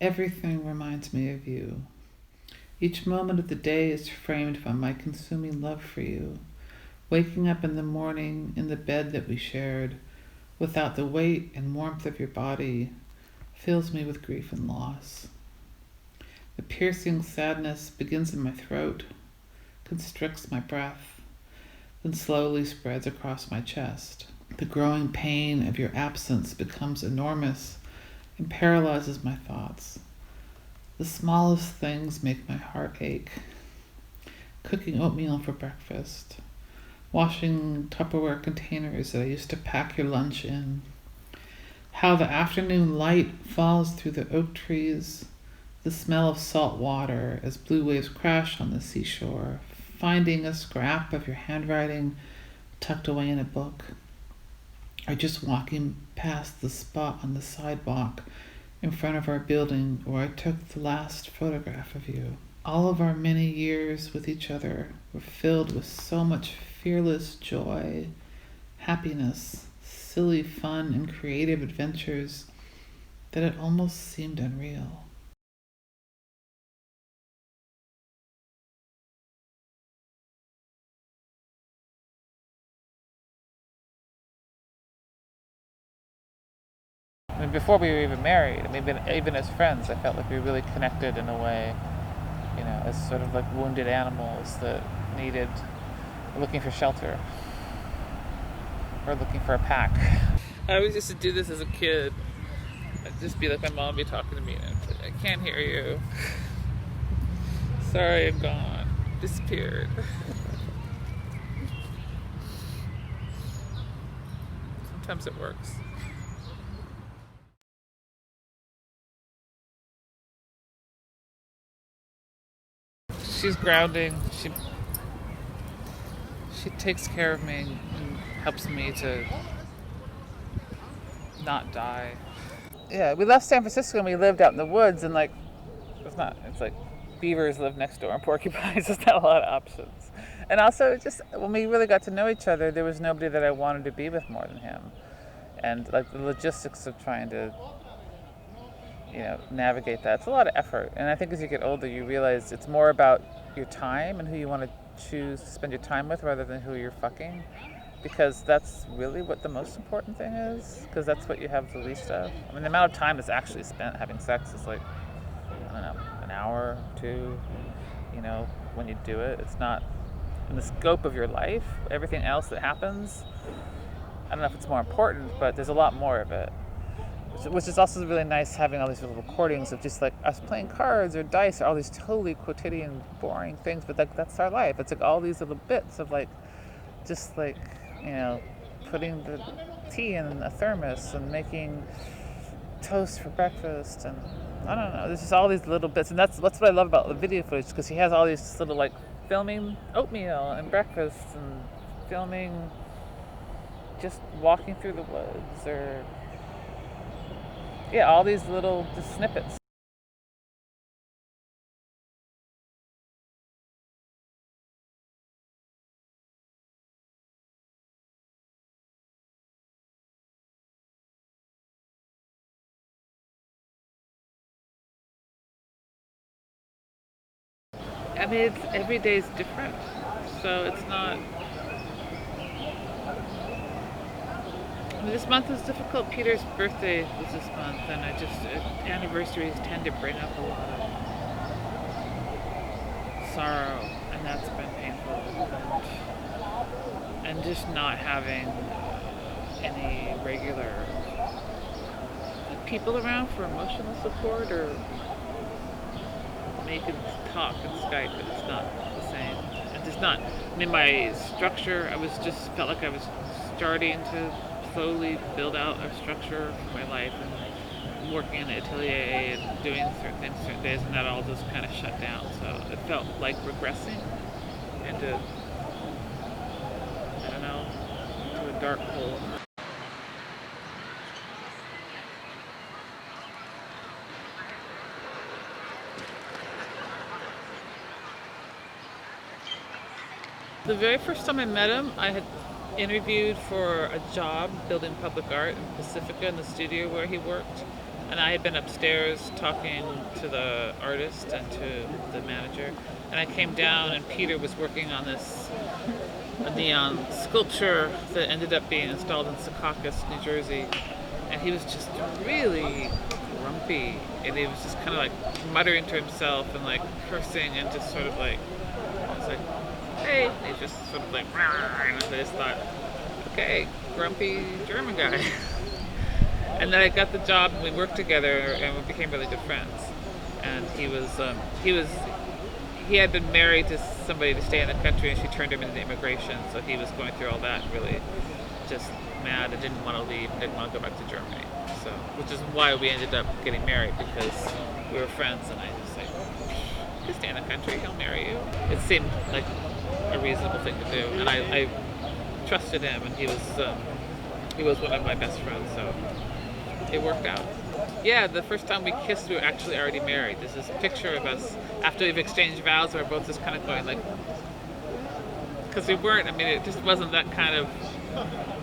Everything reminds me of you. Each moment of the day is framed by my consuming love for you. Waking up in the morning in the bed that we shared, without the weight and warmth of your body, fills me with grief and loss. The piercing sadness begins in my throat, constricts my breath, then slowly spreads across my chest. The growing pain of your absence becomes enormous and paralyzes my thoughts. The smallest things make my heart ache. Cooking oatmeal for breakfast, washing Tupperware containers that I used to pack your lunch in, how the afternoon light falls through the oak trees, the smell of salt water as blue waves crash on the seashore, finding a scrap of your handwriting tucked away in a book, or just walking past the spot on the sidewalk in front of our building where I took the last photograph of you. All of our many years with each other were filled with so much fearless joy, happiness, silly fun, and creative adventures that it almost seemed unreal. I mean, before we were even married, I mean, even as friends, I felt like we really connected in a way, as sort of like wounded animals that needed, looking for shelter or looking for a pack. I always used to do this as a kid. I'd just be like, my mom would be talking to me, and I'd be like, I can't hear you. Sorry, I'm gone. Disappeared. Sometimes it works. She's grounding. She takes care of me and helps me to not die. Yeah, we left San Francisco and we lived out in the woods, and like it's like beavers live next door and porcupines. There's not a lot of options. And also, just when we really got to know each other, there was nobody that I wanted to be with more than him. And like the logistics of trying to navigate that, it's a lot of effort. And I think as you get older, you realize it's more about your time and who you want to choose to spend your time with rather than who you're fucking, because that's really what the most important thing is, because that's what you have the least of. I mean, the amount of time that's actually spent having sex is like, I don't know, an hour, two, when you do it. It's not in the scope of your life. Everything else that happens, I don't know if it's more important, but there's a lot more of it. Which is also really nice, having all these little recordings of just like us playing cards or dice or all these totally quotidian, boring things, but that's our life. It's like all these little bits of like, just like, putting the tea in a thermos and making toast for breakfast, and I don't know, there's just all these little bits, and that's what I love about the video footage, because he has all these little like filming oatmeal and breakfast and filming just walking through the woods, or all these little just snippets. I mean, every day is different, so it's not. I mean, this month was difficult. Peter's birthday was this month, and anniversaries tend to bring up a lot of sorrow, and that's been painful. And just not having any regular people around for emotional support, or maybe talk and Skype, but it's not the same. And just not. I mean, my structure, felt like I was starting to slowly build out a structure for my life, and working in the atelier and doing certain things certain days, and that all just kind of shut down. So it felt like regressing into, I don't know, into a dark hole. The very first time I met him, I had interviewed for a job building public art in Pacifica, in the studio where he worked. And I had been upstairs talking to the artist and to the manager. And I came down, and Peter was working on this a neon sculpture that ended up being installed in Secaucus, New Jersey. And he was just really grumpy, and he was just kind of like muttering to himself and like cursing and just sort of like, I was like, hey, and he just sort of like, and I just thought, okay, grumpy German guy. And then I got the job, and we worked together, and we became really good friends. And he had been married to somebody to stay in the country, and she turned him into immigration. So he was going through all that, and really just mad and didn't want to leave, and didn't want to go back to Germany. So, which is why we ended up getting married, because we were friends, and I was like, you stay in the country, he'll marry you. It seemed like a reasonable thing to do, and I trusted him, and he was one of my best friends, so it worked out. Yeah, the first time we kissed, we were actually already married. There's this picture of us after we've exchanged vows. We're both just kind of going like, because we weren't. I mean, it just wasn't that kind of.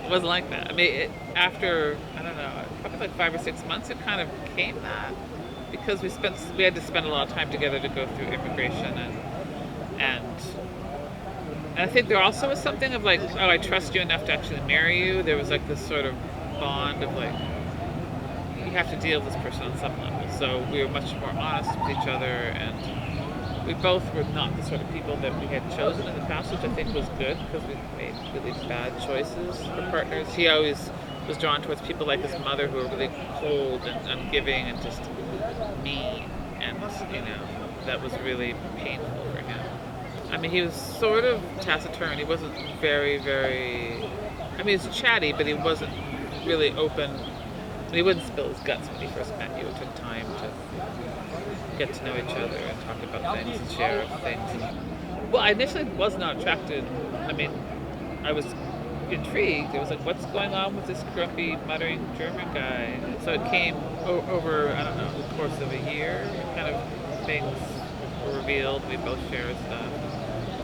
It wasn't like that. I mean, after I don't know, probably like 5 or 6 months, it kind of became that, because we had to spend a lot of time together to go through immigration and I think there also was something of like, oh, I trust you enough to actually marry you. There was like this sort of bond of like, you have to deal with this person on some level. So we were much more honest with each other, and we both were not the sort of people that we had chosen in the past, which I think was good, because we made really bad choices for partners. He always was drawn towards people like his mother, who were really cold and ungiving and just mean, and that was really painful for him. I mean, he was sort of taciturn. He wasn't very, very. I mean, he was chatty, but he wasn't really open. He wouldn't spill his guts when he first met you. It took time to get to know each other and talk about things and share things. Well, I initially was not attracted. I mean, I was intrigued. It was like, what's going on with this grumpy, muttering German guy? So it came over, I don't know, the course of a year. Kind of things were revealed. We both shared stuff.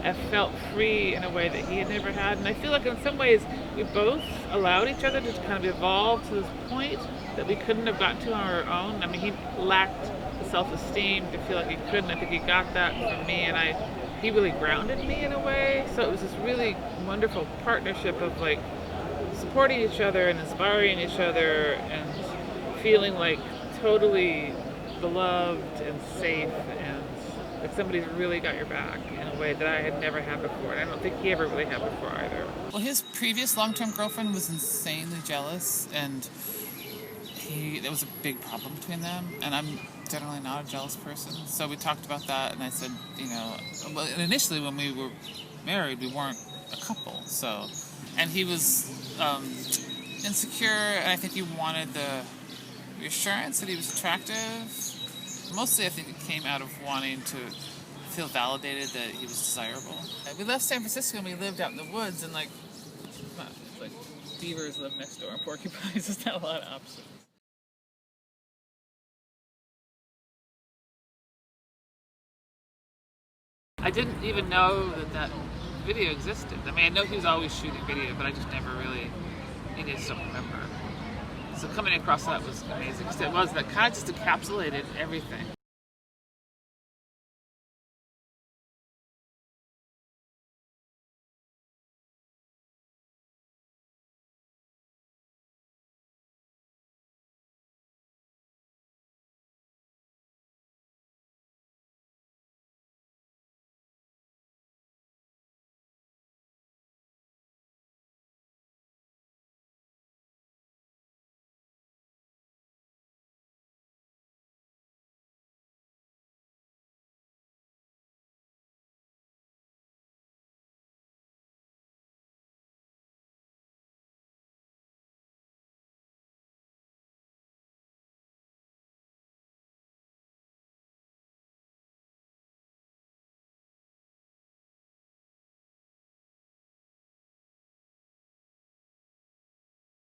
I felt free in a way that he had never had, and I feel like in some ways we both allowed each other to kind of evolve to this point that we couldn't have gotten to on our own. I mean, he lacked the self-esteem to feel like he couldn't. I think he got that from me, and he really grounded me in a way. So it was this really wonderful partnership of like supporting each other and inspiring each other and feeling like totally beloved and safe, and like somebody's really got your back in a way that I had never had before, and I don't think he ever really had before either. Well, his previous long-term girlfriend was insanely jealous, and there was a big problem between them, and I'm generally not a jealous person, so we talked about that, and I said, well, initially when we were married, we weren't a couple, so, and he was insecure, and I think he wanted the reassurance that he was attractive. Mostly, I think it came out of wanting to feel validated that he was desirable. We left San Francisco and we lived out in the woods, and like beavers live next door and porcupines. There's not a lot of options. I didn't even know that video existed. I mean, I know he was always shooting video, but I just never really, I just don't remember. So coming across that was amazing. It was that kind of just encapsulated everything.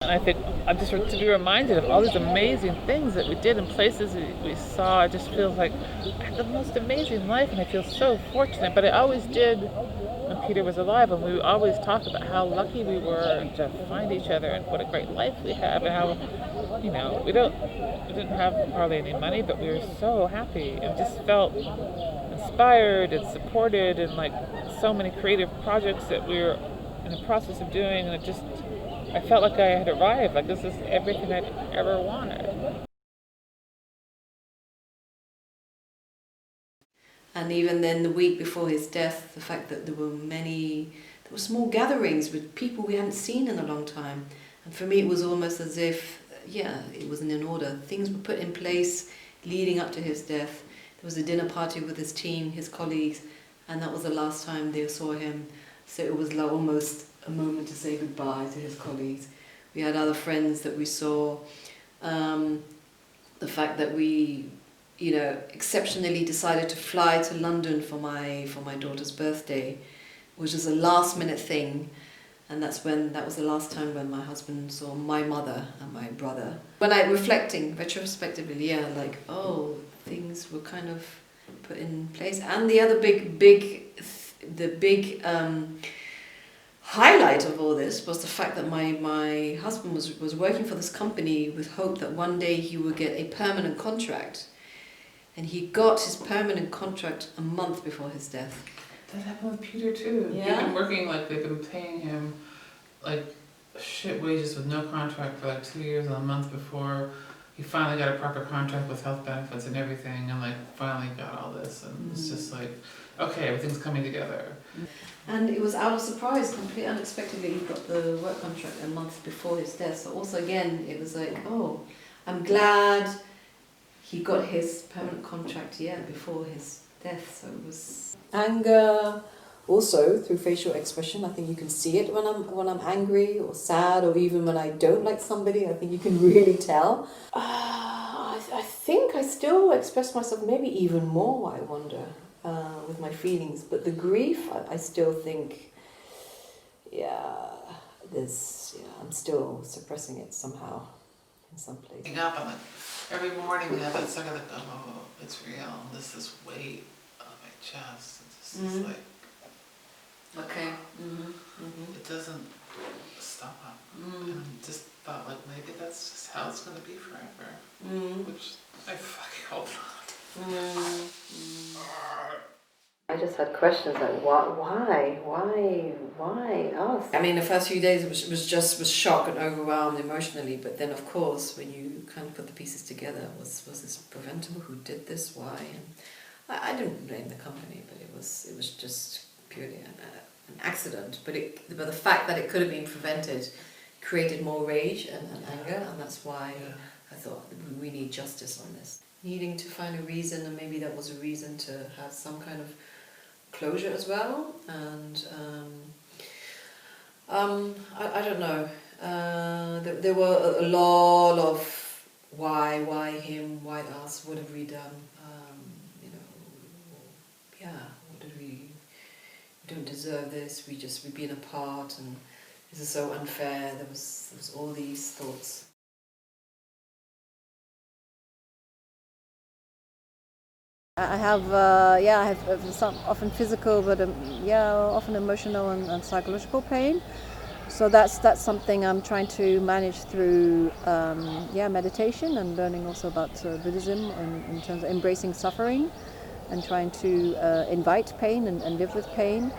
And I think I'm just to be reminded of all these amazing things that we did and places we saw. It just feels like I had the most amazing life, and I feel so fortunate. But I always did when Peter was alive, and we always talk about how lucky we were to find each other and what a great life we have, and how, we didn't have hardly any money, but we were so happy and just felt inspired and supported, and like so many creative projects that we were in the process of doing, and I felt like I had arrived, like this is everything I'd ever wanted. And even then, the week before his death, the fact that there were small gatherings with people we hadn't seen in a long time. And for me, it was almost as if, it wasn't in order. Things were put in place leading up to his death. There was a dinner party with his team, his colleagues, and that was the last time they saw him. So it was like almost a moment to say goodbye to his colleagues. We had other friends that we saw. The fact that we exceptionally decided to fly to London for my daughter's birthday, which was a last minute thing, and that was the last time when my husband saw my mother and my brother. When I reflecting retrospectively, things were kind of put in place. And the other big highlight of all this was the fact that my husband was working for this company with hope that one day he would get a permanent contract. And he got his permanent contract a month before his death. That happened with Peter too. Yeah. He'd been working, they've been paying him shit wages with no contract for 2 years, and a month before he finally got a proper contract with health benefits and everything, and finally got all this, and it's just okay, everything's coming together. And it was out of surprise, completely unexpectedly, he got the work contract a month before his death. So also again, it was I'm glad he got his permanent contract before his death. So it was anger, also through facial expression. I think you can see it when I'm angry or sad, or even when I don't like somebody. I think you can really tell. I think I still express myself maybe even more, I wonder, with my feelings. But the grief, I still think, I'm still suppressing it somehow in some place. Waking up, I'm every morning you have that second it's real. This weight on my chest. This is Okay. It doesn't stop. And I just thought maybe that's just how it's going to be forever. Which I fucking hope not. I just had questions like, why us? I mean, the first few days was shock and overwhelmed emotionally, but then of course when you kind of put the pieces together, was this preventable? Who did this? Why? And I didn't blame the company, but it was just purely an accident. But the fact that it could have been prevented created more rage and anger, and that's why I thought we need justice on this. Needing to find a reason, and maybe that was a reason to have some kind of closure as well. And I don't know. There were a lot of why him, why us, what have we done? What did we don't deserve this. We've been apart, and this is so unfair. There was all these thoughts. I have some often physical, but often emotional and psychological pain. So that's something I'm trying to manage through meditation, and learning also about Buddhism in terms of embracing suffering and trying to invite pain and live with pain,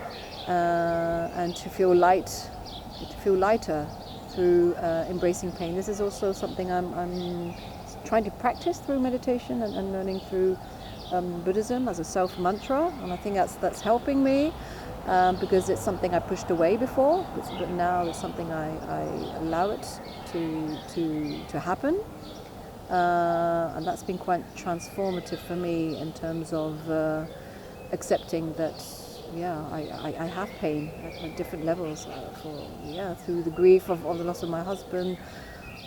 and to feel lighter through embracing pain. This is also something I'm trying to practice through meditation and learning through Buddhism as a self-mantra, and I think that's helping me because it's something I pushed away before, but now it's something I allow it to happen, and that's been quite transformative for me in terms of accepting that I have pain at different levels through the grief of the loss of my husband,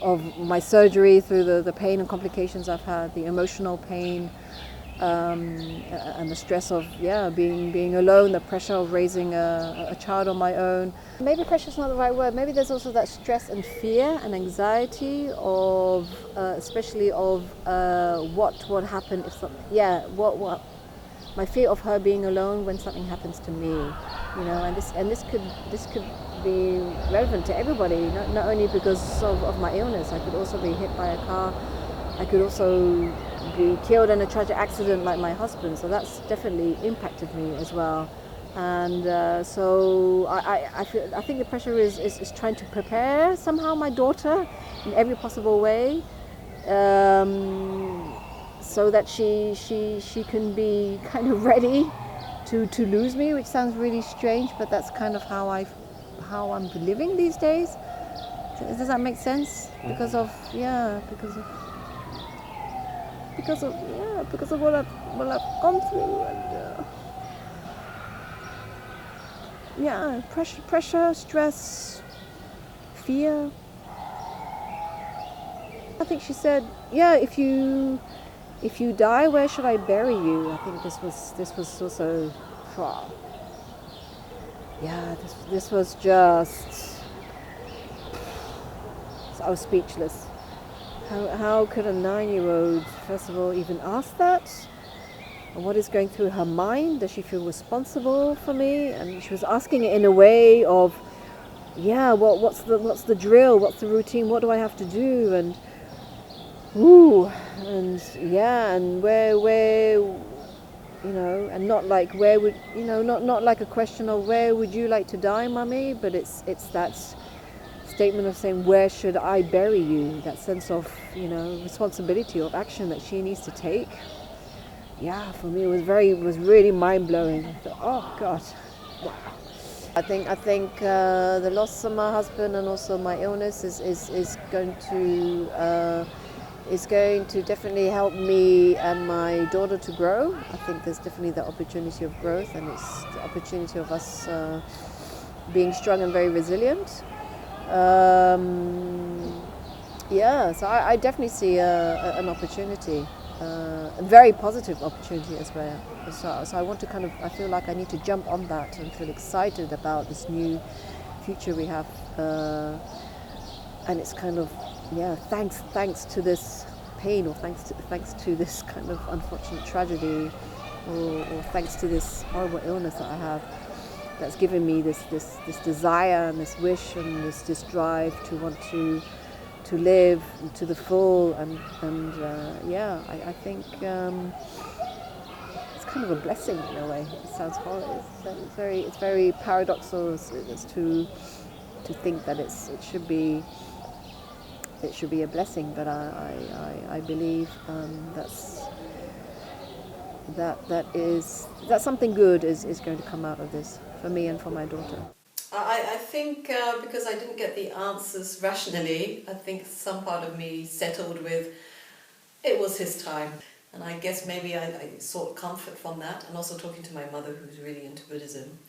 of my surgery, through the pain and complications I've had, the emotional pain, and the stress of being alone, the pressure of raising a child on my own. Maybe pressure is not the right word. Maybe there's also that stress and fear and anxiety of especially of what would happen if my fear of her being alone when something happens to me. And this could be relevant to everybody, not only because of my illness. I could also be hit by a car. I could also be killed in a tragic accident like my husband. So that's definitely impacted me as well. And so I think the pressure is trying to prepare somehow my daughter in every possible way, so that she can be kind of ready to lose me, which sounds really strange, but that's kind of how I'm living these days. Does that make sense? Because of what I've gone through, and pressure, stress, fear. I think she said, "Yeah, if you die, where should I bury you?" I think this was also, wow. Yeah, this was just, I was speechless. How could a 9-year-old, first of all, even ask that? And what is going through her mind? Does she feel responsible for me? And she was asking it in a way of, yeah, what's the drill? What's the routine? What do I have to do? And and yeah, and where and not like where would not like a question of where would you like to die, mummy, but it's that statement of saying, where should I bury you? That sense of responsibility, of action that she needs to take. Yeah, for me it was really mind blowing. I thought, oh God, wow. I think the loss of my husband and also my illness is going to definitely help me and my daughter to grow. I think there's definitely the opportunity of growth, and it's the opportunity of us being strong and very resilient. So I definitely see an opportunity, a very positive opportunity as well. So I want to I feel like I need to jump on that and feel excited about this new future we have. And it's kind of, thanks to this pain, or thanks to this kind of unfortunate tragedy, or thanks to this horrible illness that I have, that's given me this desire and this wish and this drive to want to live to the full, and I think it's kind of a blessing in a way. It sounds horrible. It's very paradoxal as to think that it should be a blessing, but I believe that something good is going to come out of this for me and for my daughter. I think because I didn't get the answers rationally, I think some part of me settled with it was his time. And I guess maybe I sought comfort from that, and also talking to my mother, who's really into Buddhism.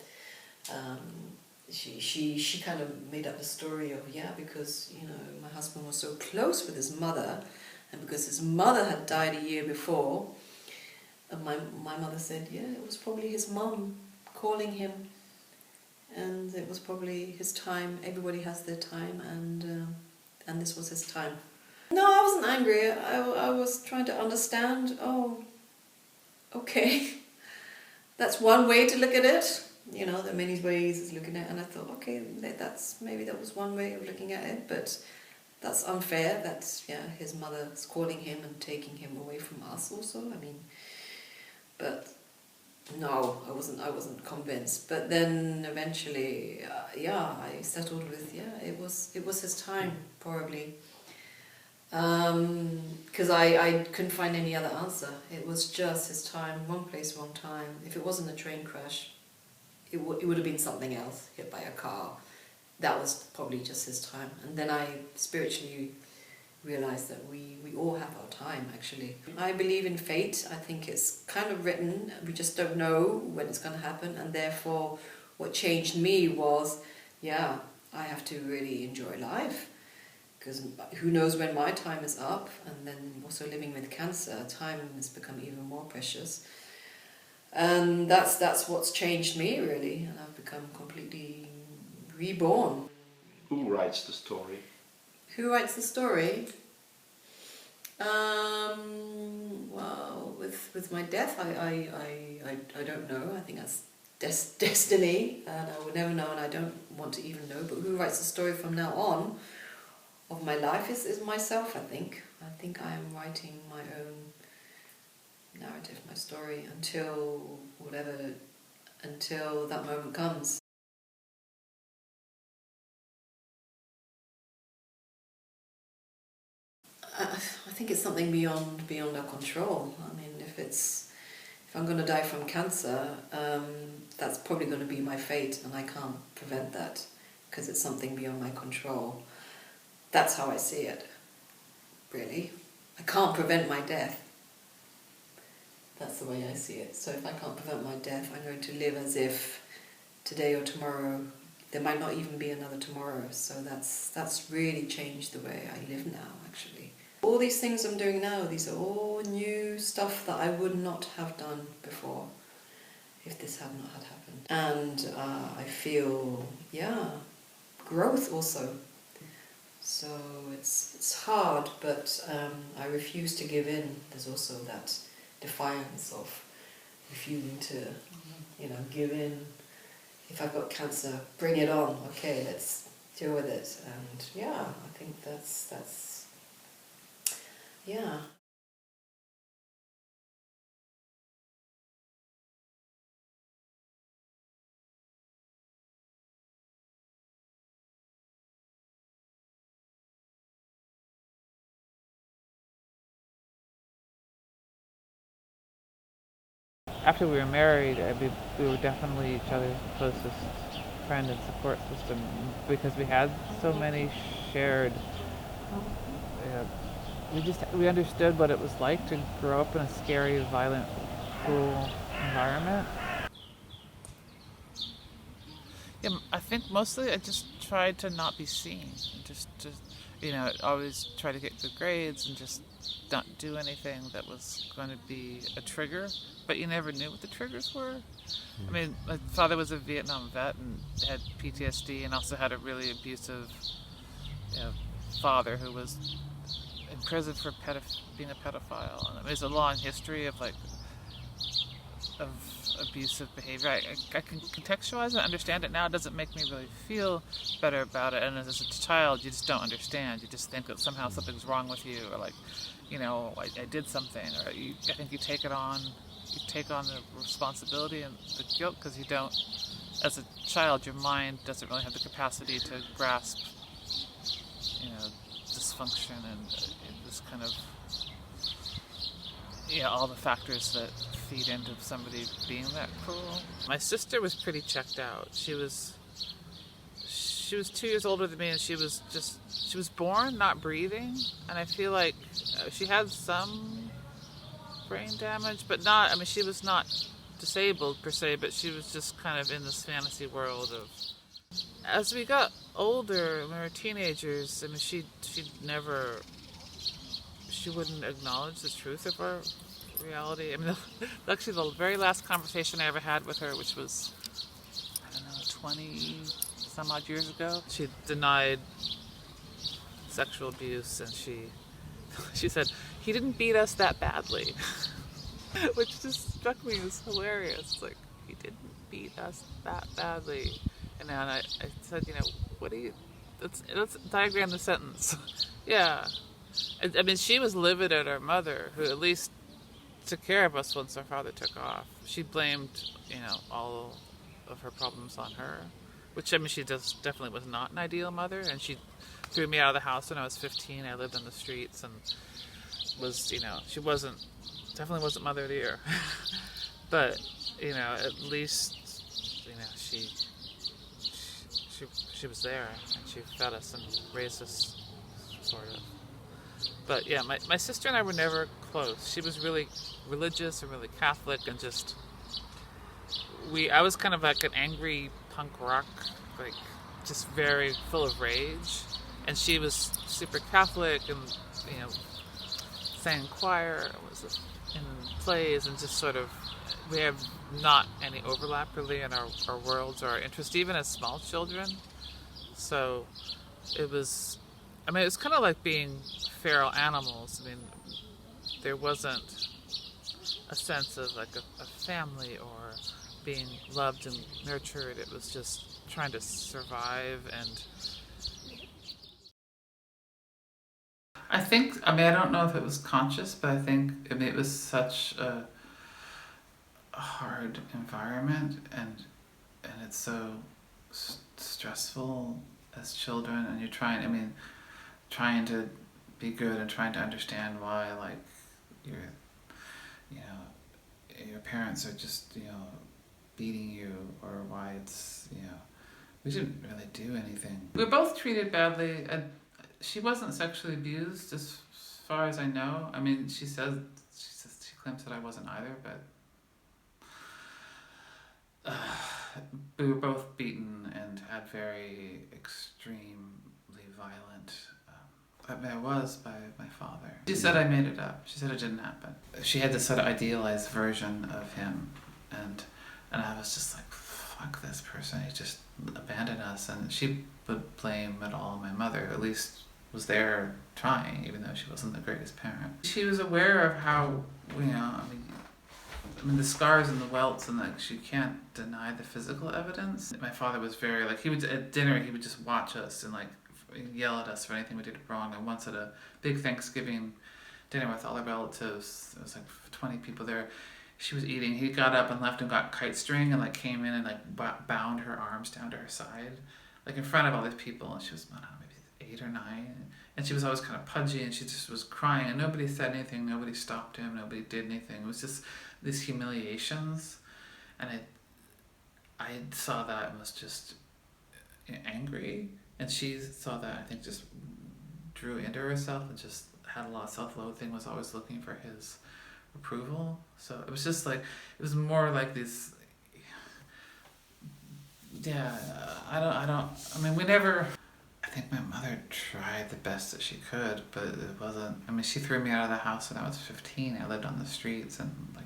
She kind of made up the story of, because my husband was so close with his mother, and because his mother had died a year before, and my mother said, it was probably his mum calling him, and it was probably his time. Everybody has their time, and this was his time. No, I wasn't angry. I was trying to understand. Oh, okay, that's one way to look at it. There are many ways of looking at it, and I thought, okay, that was one way of looking at it, but that's unfair. That's his mother's calling him and taking him away from us also. I mean, but no, I wasn't convinced. But then eventually, I settled with it was his time, probably. Because I couldn't find any other answer. It was just his time, one place, one time. If it wasn't a train crash, it would have been something else, hit by a car. That was probably just his time. And then I spiritually realized that we all have our time, actually. I believe in fate. I think it's kind of written. We just don't know when it's going to happen. And therefore, what changed me was, I have to really enjoy life. Because who knows when my time is up. And then also living with cancer, time has become even more precious. And that's what's changed me, really, and I've become completely reborn. Who writes the story? Who writes the story? Well, with my death, I don't know. I think that's destiny, and I will never know, and I don't want to even know, but who writes the story from now on of my life is myself, I think. I think I am writing my own narrative, my story, until that moment comes. I think it's something beyond our control. I mean, if I'm going to die from cancer, that's probably going to be my fate, and I can't prevent that because it's something beyond my control. That's how I see it, really. I can't prevent my death. That's the way I see it. So if I can't prevent my death, I'm going to live as if today or tomorrow, there might not even be another tomorrow. So that's really changed the way I live now, actually. All these things I'm doing now, these are all new stuff that I would not have done before if this had not had happened. And I feel, growth also. So it's hard, but I refuse to give in. There's also that defiance of refusing to, give in. If I've got cancer, bring it on. Okay, let's deal with it. And I think that's. Yeah. After we were married, we were definitely each other's closest friend and support system because we had so many shared. We understood what it was like to grow up in a scary, violent, cruel environment. Yeah, I think mostly I just tried to not be seen. Just always try to get good grades and just not do anything that was going to be a trigger. But you never knew what the triggers were. I mean, my father was a Vietnam vet and had PTSD, and also had a really abusive father who was in prison for being a pedophile. And there's a long history of abusive behavior. I can contextualize it, understand it now. It doesn't make me really feel better about it. And as a child, you just don't understand. You just think that somehow something's wrong with you, or I did something, or I think you take it on. You take on the responsibility and the guilt because you don't. As a child, your mind doesn't really have the capacity to grasp, dysfunction and this kind of, all the factors that feed into somebody being that cruel. My sister was pretty checked out. She was 2 years older than me, and she was born not breathing, and I feel like she had some brain damage, but not, she was not disabled per se, but she was just kind of in this fantasy world of. As we got older, when we were teenagers, she wouldn't acknowledge the truth of our reality. Actually, the very last conversation I ever had with her, which was, 20 some odd years ago, she denied sexual abuse, and she said, "He didn't beat us that badly," which just struck me as hilarious. Like, he didn't beat us that badly. And then I said, what do you? Let's diagram the sentence. Yeah. She was livid at her mother, who at least took care of us once our father took off. She blamed, all of her problems on her, which, she definitely was not an ideal mother, and she threw me out of the house when I was 15. I lived on the streets and was, she definitely wasn't mother of the year. But, at least, she was there, and she fed us and raised us, sort of. But yeah, my sister and I were never close. She was really religious and really Catholic, and I was kind of like an angry punk rock, just very full of rage. And she was super Catholic and, sang choir, was in plays, and just sort of, we have not any overlap really in our worlds or our interests, even as small children. So it was kind of like being feral animals. There wasn't a sense of like a family or being loved and nurtured. It was just trying to survive. And I mean, I don't know if it was conscious, but I mean, it was such a hard environment, and it's so stressful as children, and you're trying to be good and trying to understand why, like, your, you know, your parents are just, beating you, or why we didn't really do anything. We were both treated badly. She wasn't sexually abused, as far as I know. I mean, she claims that I wasn't either, but we were both beaten and had very extremely violent. I mean, I was by my father. She said I made it up. She said it didn't happen. She had this sort of idealized version of him, and I was just like, fuck this person. He just abandoned us. And she would blame it all on my mother, who at least was there trying, even though she wasn't the greatest parent. She was aware of how, I mean, the scars and the welts, and like, she can't deny the physical evidence. My father was very, like, at dinner, he would just watch us and like yell at us for anything we did wrong. And once at a big Thanksgiving dinner with all our relatives, there was like 20 people there, she was eating, he got up and left and got kite string and like came in and like bound her arms down to her side, like in front of all these people. And she was, I don't know, maybe 8 or 9. And she was always kind of pudgy, and she just was crying, and nobody said anything, nobody stopped him, nobody did anything. It was just these humiliations, and I saw that and was just angry, and she saw that, I think, just drew into herself and just had a lot of self-loathing, was always looking for his approval. So it was just like, it was more like these, I mean, we never, I think my mother tried the best that she could, but it wasn't, I mean, she threw me out of the house when I was 15. I lived on the streets and like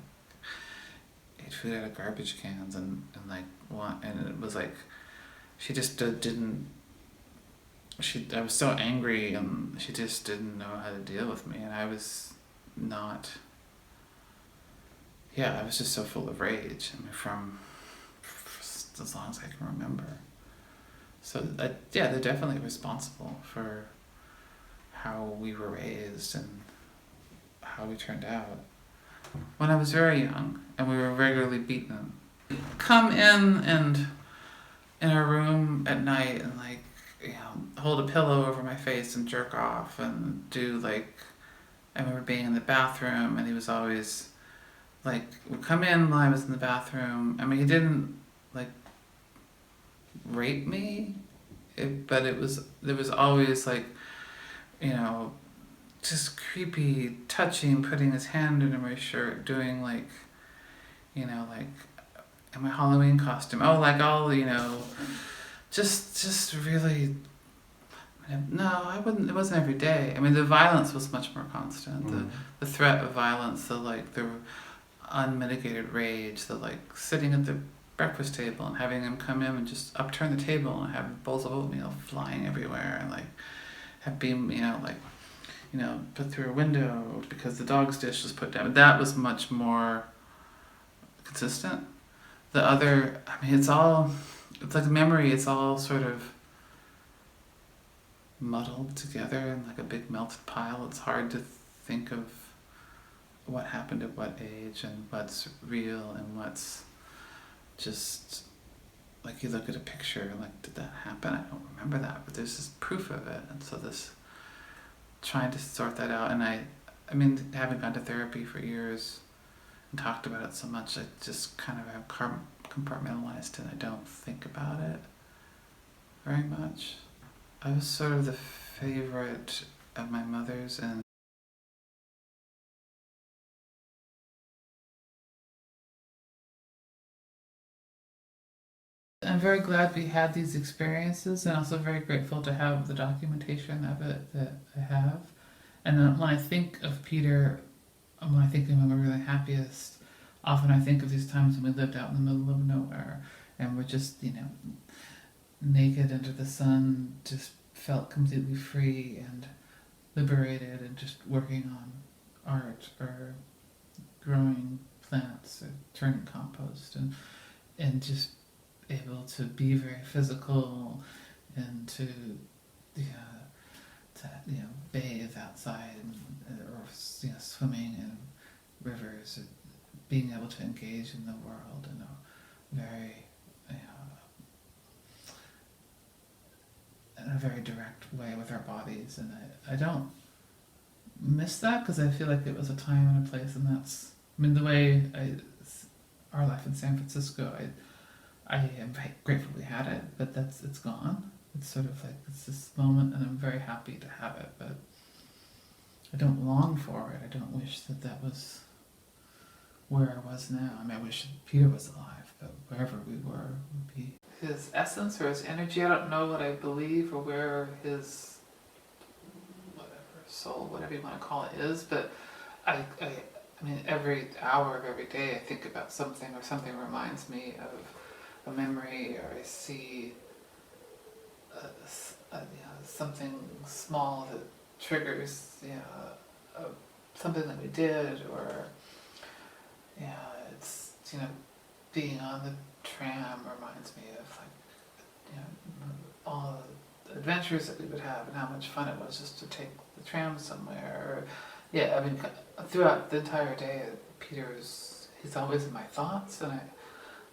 ate food out of garbage cans and it was like, she just didn't, I was so angry, and she just didn't know how to deal with me, and I was not, I was just so full of rage, I mean, from as long as I can remember. So they're definitely responsible for how we were raised and how we turned out. When I was very young and we were regularly beaten, come in our room at night and like, hold a pillow over my face and jerk off and do like, I remember being in the bathroom and he was always like, would come in while I was in the bathroom. I mean, he didn't like rape me, but there was always like, just creepy touching, putting his hand under my shirt, doing like, like in my Halloween costume. Oh, like all, just really, no, I wouldn't, it wasn't every day. I mean, the violence was much more constant. Mm. The threat of violence, the unmitigated rage, the like sitting at the breakfast table and having him come in and just upturn the table and have bowls of oatmeal flying everywhere, and like have been, put through a window because the dog's dish was put down. That was much more consistent. The other, I mean, it's like memory, it's all sort of muddled together in like a big melted pile. It's hard to think of what happened at what age and what's real and what's just, like, you look at a picture and like, did that happen? I don't remember that, but there's this proof of it. And so this, trying to sort that out, and I mean, having gone to therapy for years and talked about it so much, I just kind of have compartmentalized and I don't think about it very much. I was sort of the favorite of my mother's, and I'm very glad we had these experiences, and also very grateful to have the documentation of it that I have. And then when I think of Peter, when I think of him when we were the happiest, often I think of these times when we lived out in the middle of nowhere and we're just, naked under the sun, just felt completely free and liberated and just working on art or growing plants or turning compost. And and just able to be very physical and to bathe outside or swimming in rivers, being able to engage in the world in a very in a very direct way with our bodies, and I don't miss that because I feel like it was a time and a place, and that's the way our life in San Francisco. I am very grateful we had it, but it's gone. It's sort of like it's this moment, and I'm very happy to have it, but I don't long for it. I don't wish that was where I was now. I wish Peter was alive, but wherever we were would be his essence or his energy. I don't know what I believe or where his soul, whatever you want to call it, is, but I every hour of every day I think about something, or something reminds me of a memory, or I see something small that triggers something that we did, or it's being on the tram reminds me of all the adventures that we would have and how much fun it was just to take the tram somewhere. Or, throughout the entire day, he's always in my thoughts, and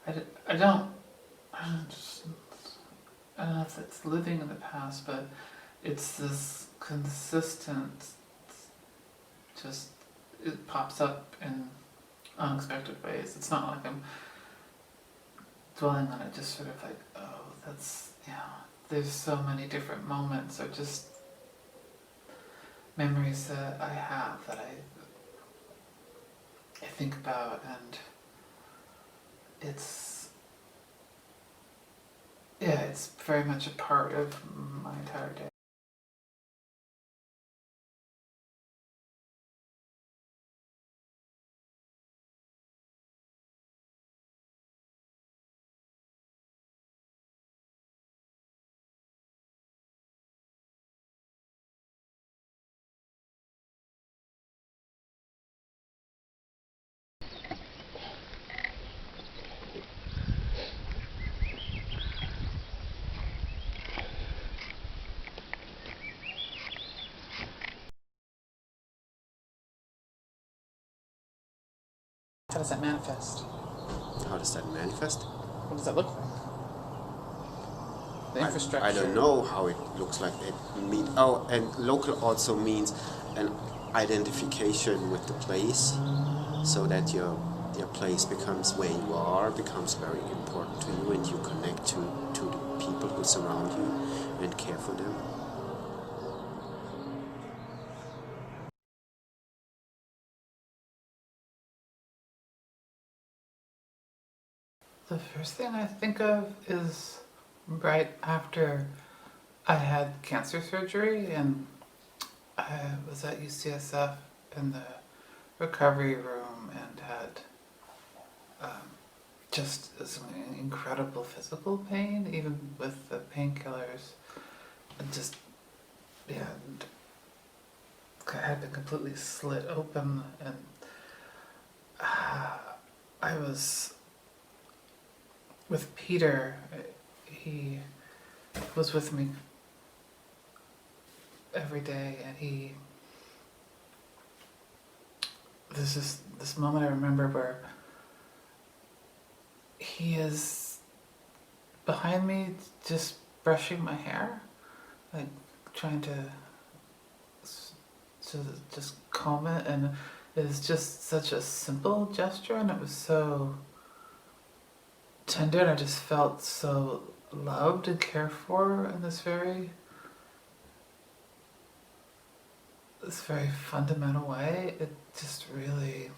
I don't know if it's living in the past, but it's this consistent, just it pops up in unexpected ways. It's not like I'm dwelling on it, just sort of like, oh, that's, there's so many different moments, or just memories that I have that I think about, and it's very much a part of my entire day. How does that manifest? How does that manifest? What does that look like? The infrastructure. I don't know how it looks like. And local also means an identification with the place, so that your place becomes where you are, becomes very important to you, and you connect to the people who surround you and care for them. The first thing I think of is right after I had cancer surgery, and I was at UCSF in the recovery room and had just some incredible physical pain, even with the painkillers. Just, I had been completely slit open, and I was with Peter. He was with me every day, and there's this moment I remember where he is behind me just brushing my hair, like trying to just comb it, and it was just such a simple gesture, and it was so tender, and I just felt so loved and cared for in this very fundamental way. It just really,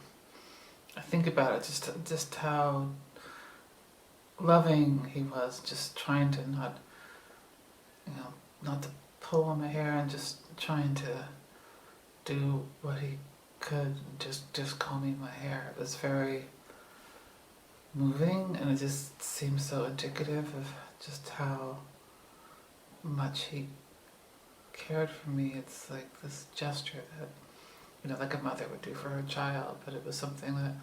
I think about it, just how loving he was, just trying to not to pull on my hair, and just trying to do what he could, just combing my hair. It was very moving, and it just seems so indicative of just how much he cared for me. It's like this gesture that, like a mother would do for her child, but it was something that,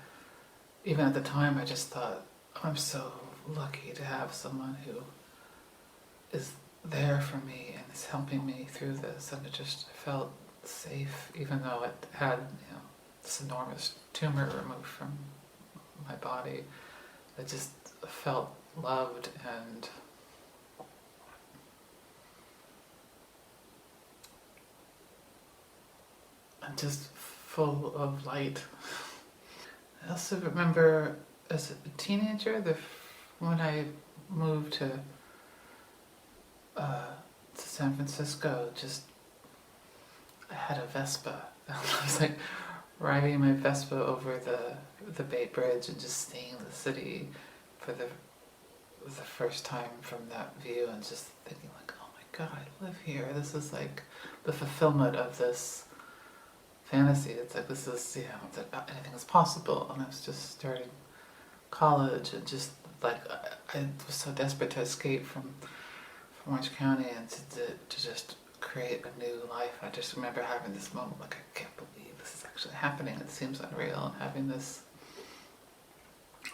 even at the time, I just thought, I'm so lucky to have someone who is there for me and is helping me through this, and it just felt safe, even though it had, this enormous tumor removed from my body. I just felt loved and just full of light. I also remember as a teenager, when I moved to San Francisco, I had a Vespa. I was like riding my Vespa over the Bay Bridge and just seeing the city for the first time from that view, and just thinking like, oh my god, I live here. This is like the fulfillment of this fantasy. It's like, this is, it's like anything is possible. And I was just starting college, and just like I was so desperate to escape from Orange County and to just create a new life. I just remember having this moment like, I can't believe this is actually happening. It seems unreal, and having this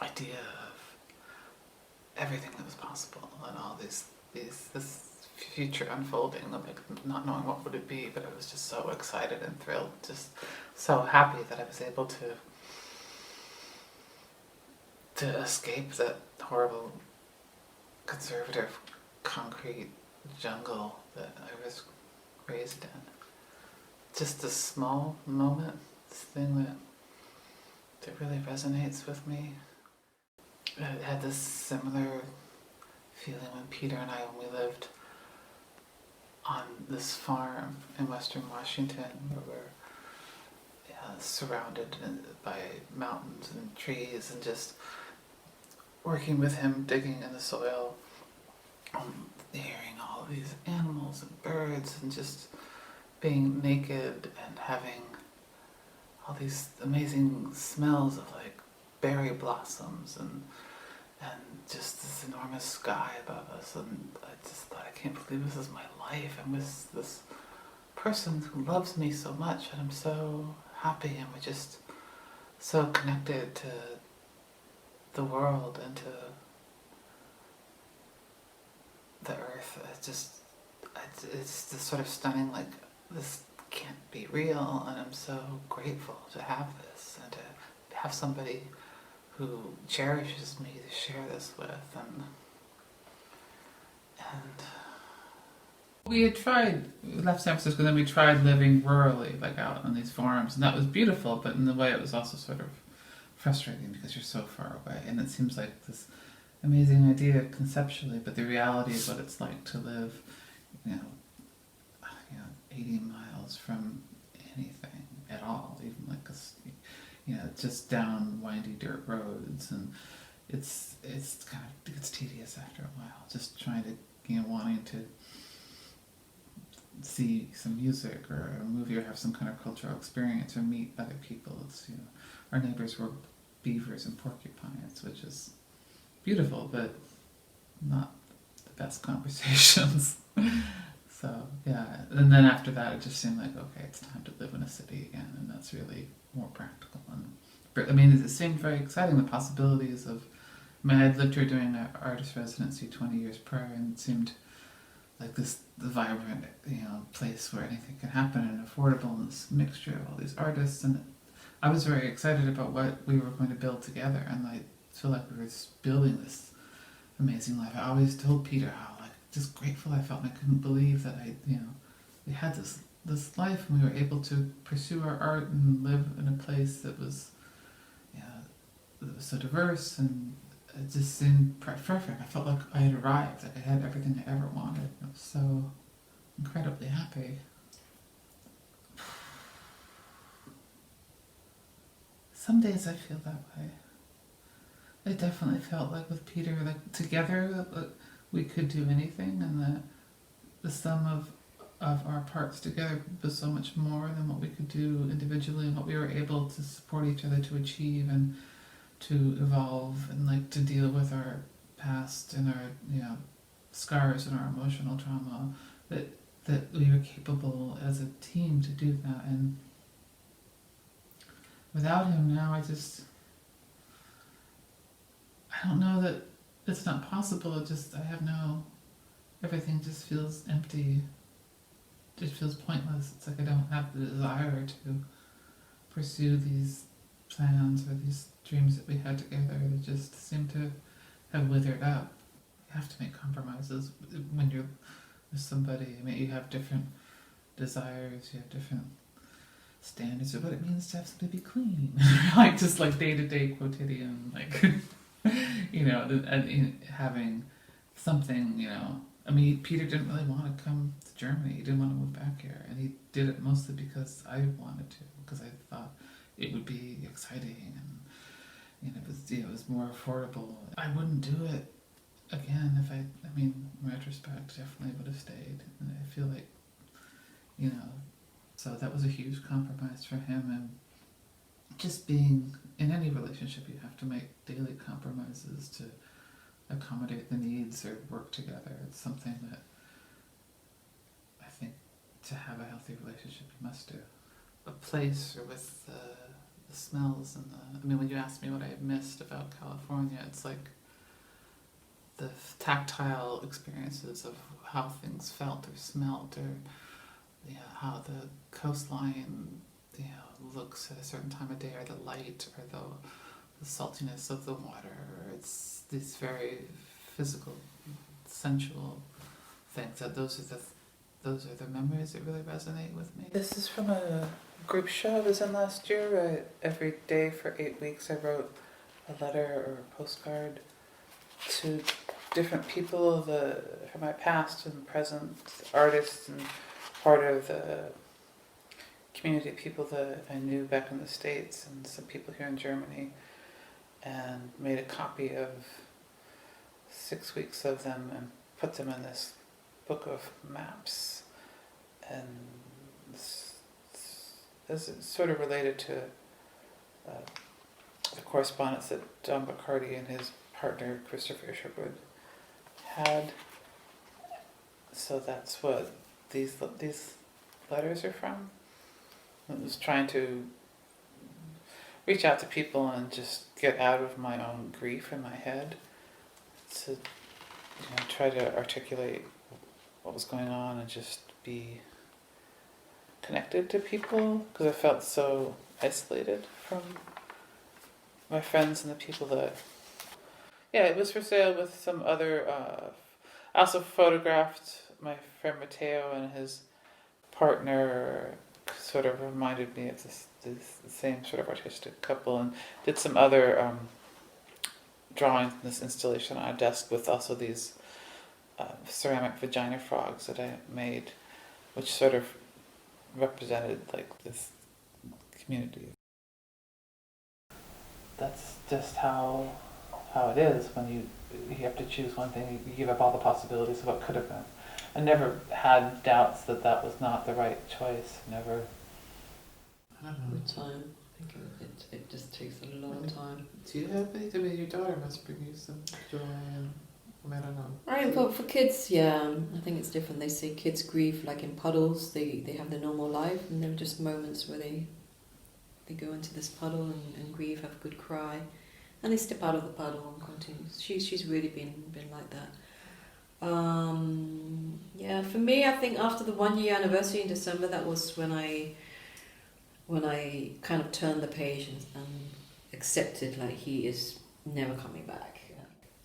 idea of everything that was possible and all this future unfolding, like not knowing what would it be, but I was just so excited and thrilled, just so happy that I was able to escape that horrible conservative concrete jungle that I was raised in. Just a small moment, this thing that really resonates with me. I had this similar feeling when Peter and I, when we lived on this farm in western Washington, where we're surrounded by mountains and trees, and just working with him, digging in the soil, hearing all these animals and birds, and just being naked and having all these amazing smells of like berry blossoms and just this enormous sky above us. And I just thought, I can't believe this is my life. I'm with this person who loves me so much, and I'm so happy, and we're just so connected to the world and to the earth. It's just sort of stunning, like, this can't be real, and I'm so grateful to have this, and to have somebody who cherishes me to share this with. And we left San Francisco, then we tried living rurally, like out on these farms, and that was beautiful, but in a way it was also sort of frustrating because you're so far away, and it seems like this amazing idea conceptually, but the reality of what it's like to live, 80 miles from anything at all, even like just down windy dirt roads, and it's tedious after a while, just trying to, wanting to see some music or a movie or have some kind of cultural experience or meet other people. It's, our neighbors were beavers and porcupines, which is beautiful, but not the best conversations. So, yeah, and then after that it just seemed like, okay, it's time to live in a city again, and that's really more practical. And I mean, it seemed very exciting, the possibilities of, I'd lived here doing an artist residency 20 years prior, and it seemed like the vibrant, place where anything can happen, and affordable, and this mixture of all these artists, and I was very excited about what we were going to build together, and I feel like we were building this amazing life. I always told Peter how just grateful I felt, and I couldn't believe that we had this life, and we were able to pursue our art and live in a place that was, that was so diverse, and it just seemed perfect. I felt like I had arrived, like I had everything I ever wanted. I was so incredibly happy. Some days I feel that way. I definitely felt like with Peter, like together, we could do anything, and that the sum of our parts together was so much more than what we could do individually, and what we were able to support each other to achieve and to evolve, and to deal with our past and our scars and our emotional trauma, that we were capable as a team to do that. And without him now, I don't know that it's not possible. Everything just feels empty. It just feels pointless. It's like I don't have the desire to pursue these plans or these dreams that we had together. They just seem to have withered up. You have to make compromises when you're with somebody. I mean, you have different desires, you have different standards of what it means to have something be clean. Like just like day-to-day quotidian, like and having something, I mean, Peter didn't really want to come to Germany. He didn't want to move back here, and he did it mostly because I wanted to, because I thought it would be exciting, and it was more affordable. I wouldn't do it again if I mean, in retrospect, definitely would have stayed. And I feel like, so that was a huge compromise for him. And just being in any relationship, you have to make daily compromises to accommodate the needs or work together. It's something that I think to have a healthy relationship you must do. A place or with the smells and when you asked me what I missed about California, it's like the tactile experiences of how things felt or smelt, or how the coastline looks at a certain time of day, or the light, or the saltiness of the water. It's these very physical, sensual things. Those are the memories that really resonate with me. This is from a group show I was in last year. Every day for 8 weeks I wrote a letter or a postcard to different people from my past and present, artists, and part of the community of people that I knew back in the States and some people here in Germany, and made a copy of 6 weeks of them and put them in this book of maps. And this is sort of related to the correspondence that John Bacardi and his partner Christopher Sherwood had. So that's what these letters are from. I was trying to reach out to people and just get out of my own grief in my head, to try to articulate what was going on and just be connected to people, because I felt so isolated from my friends and the people that... Yeah, it was for sale with some other... I also photographed my friend Matteo and his partner, sort of reminded me of this same sort of artistic couple, and did some other drawings in this installation on a desk with also these ceramic vagina frogs that I made, which sort of represented like this community. That's just how it is when you have to choose one thing. You give up all the possibilities of what could have been. I never had doubts that was not the right choice. Never. I don't know. With time, I think it just takes a long time. Do you have any? I mean, your daughter must bring you some joy, and I don't know. I mean, for kids, yeah, I think it's different. They say kids grieve like in puddles. They have their normal life, and there are just moments where they go into this puddle and grieve, have a good cry, and they step out of the puddle and continue. She's really been like that. Yeah, for me, I think after the 1 year anniversary in December, that was when I kind of turned the page and accepted like he is never coming back.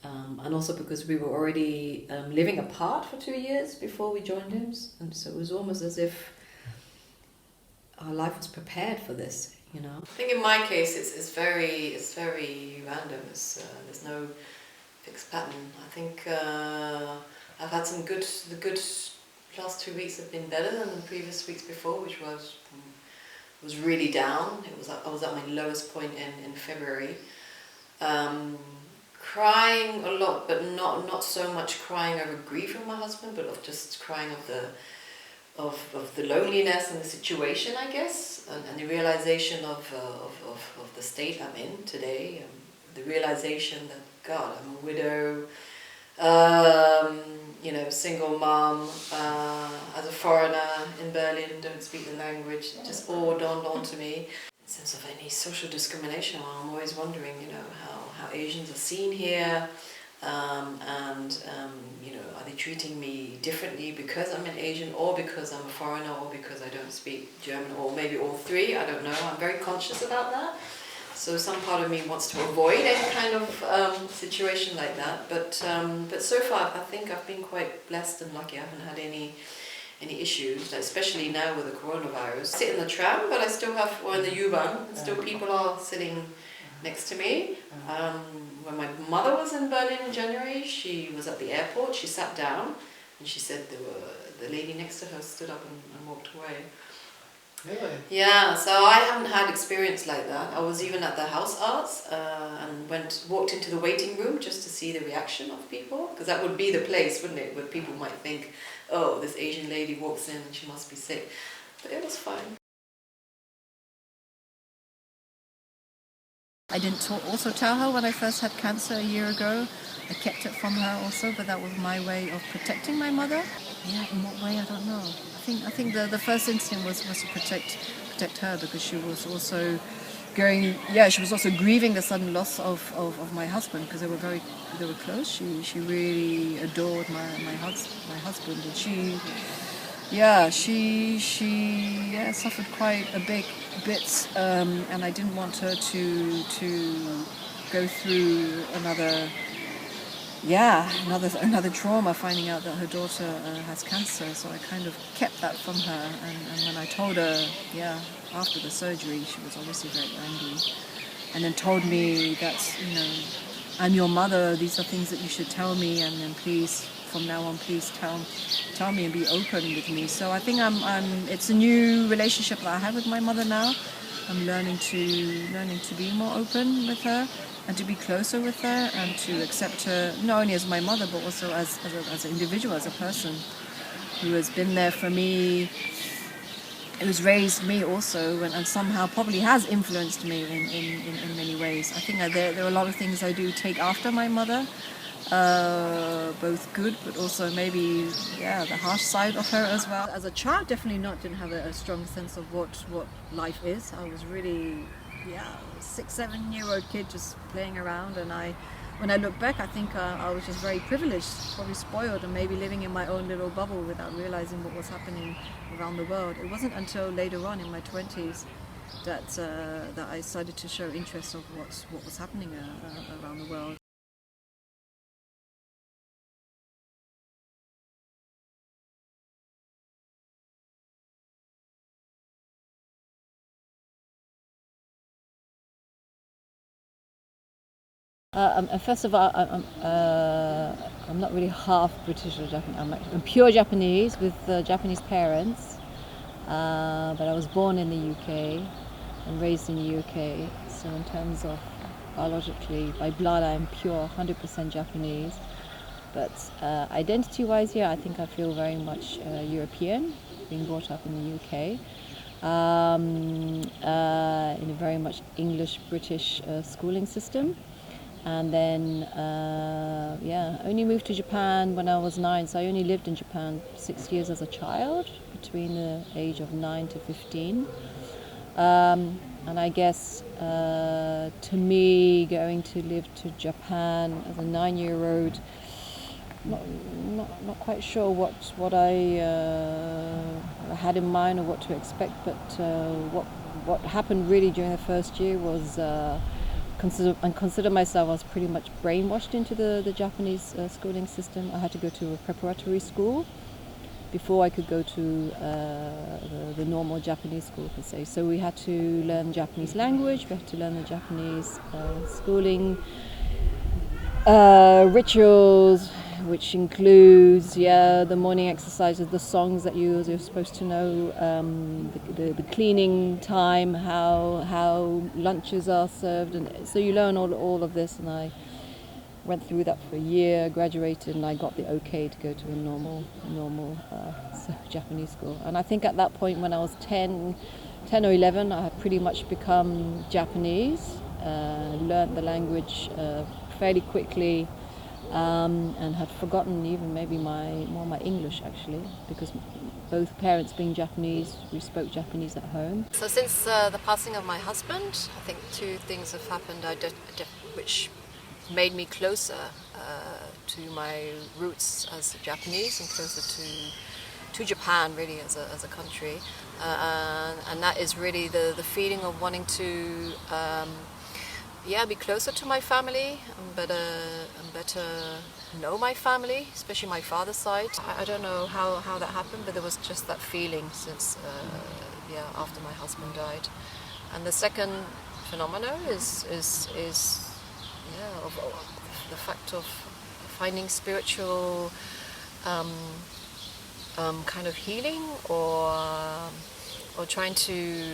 And also because we were already living apart for 2 years before we joined him, and so it was almost as if our life was prepared for this, I think in my case it's very random. There's no fixed pattern. I think I've had some good. The good last 2 weeks have been better than the previous weeks before, which was really down. I was at my lowest point in February. Crying a lot, but not so much crying over grief from my husband, but of just crying of the loneliness and the situation, I guess, and the realization of the state I'm in today. The realization that, God, I'm a widow, single mom, as a foreigner in Berlin, don't speak the language. It just all dawned onto me. Sense of any social discrimination. I'm always wondering, how Asians are seen here, Are they treating me differently because I'm an Asian, or because I'm a foreigner, or because I don't speak German, or maybe all three? I don't know. I'm very conscious about that. So some part of me wants to avoid any kind of situation like that. But so far, I think I've been quite blessed and lucky. I haven't had any issues, especially now with the coronavirus. I sit in the tram, but I still have, or in the U-Bahn, and still people are sitting next to me. When my mother was in Berlin in January, she was at the airport, she sat down, and she said the lady next to her stood up and walked away. Really? Yeah, so I haven't had experience like that. I was even at the House Arts and walked into the waiting room just to see the reaction of people, because that would be the place, wouldn't it, where people might think, oh, this Asian lady walks in and she must be sick. But it was fine. I didn't also tell her when I first had cancer a year ago. I kept it from her also, but that was my way of protecting my mother. Yeah, in what way, I don't know. I think the first instinct was to protect her, because she was also she was also grieving the sudden loss of my husband, because they were close. She really adored my husband, and she suffered quite a bit, and I didn't want her to go through another trauma, finding out that her daughter has cancer. So I kind of kept that from her, and when I told her, after the surgery, she was obviously very angry, and then told me that, I'm your mother, these are things that you should tell me, and then please, from now on, please tell me and be open with me. So I think it's a new relationship that I have with my mother now. I'm learning to be more open with her, and to be closer with her, and to accept her not only as my mother, but also as an individual, as a person who has been there for me, who's raised me also, and somehow probably has influenced me in many ways. I think there are a lot of things I do take after my mother, both good, but also maybe the harsh side of her as well. As a child, definitely didn't have a strong sense of what life is. I was really 6-7-year-old kid just playing around, and when I look back, I think I was just very privileged, probably spoiled, and maybe living in my own little bubble without realizing what was happening around the world. It wasn't until later on in my 20s that I started to show interest of what was happening around the world. First of all, I'm not really half British or Japanese. I'm pure Japanese with Japanese parents, but I was born in the UK and raised in the UK. So in terms of biologically, by blood, I'm pure 100% Japanese. But identity-wise, I think I feel very much European, being brought up in the UK. In a very much English-British schooling system. And then, only moved to Japan when I was 9, so I only lived in Japan 6 years as a child, between the age of 9 to 15. And I guess, to me, going to live to Japan as a 9-year-old, not quite sure what I had in mind or what to expect, but what happened really during the first year was consider myself as pretty much brainwashed into the Japanese schooling system. I had to go to a preparatory school before I could go to the normal Japanese school per se. So we had to learn Japanese language, we had to learn the Japanese schooling rituals, which includes the morning exercises, the songs that you're supposed to know, the cleaning time, how lunches are served, and so you learn all of this. And I went through that for a year, graduated, and I got the okay to go to a normal Japanese school. And I think at that point, when I was 10 or 11, I had pretty much become Japanese, learned the language fairly quickly. And had forgotten even maybe my English, actually, because both parents being Japanese, we spoke Japanese at home. So since the passing of my husband, I think two things have happened which made me closer to my roots as Japanese and closer to Japan really as a country, and that is really the feeling of wanting to be closer to my family and better know my family, especially my father's side. I don't know how that happened, but there was just that feeling since after my husband died. And the second phenomena is of the fact of finding spiritual kind of healing or trying to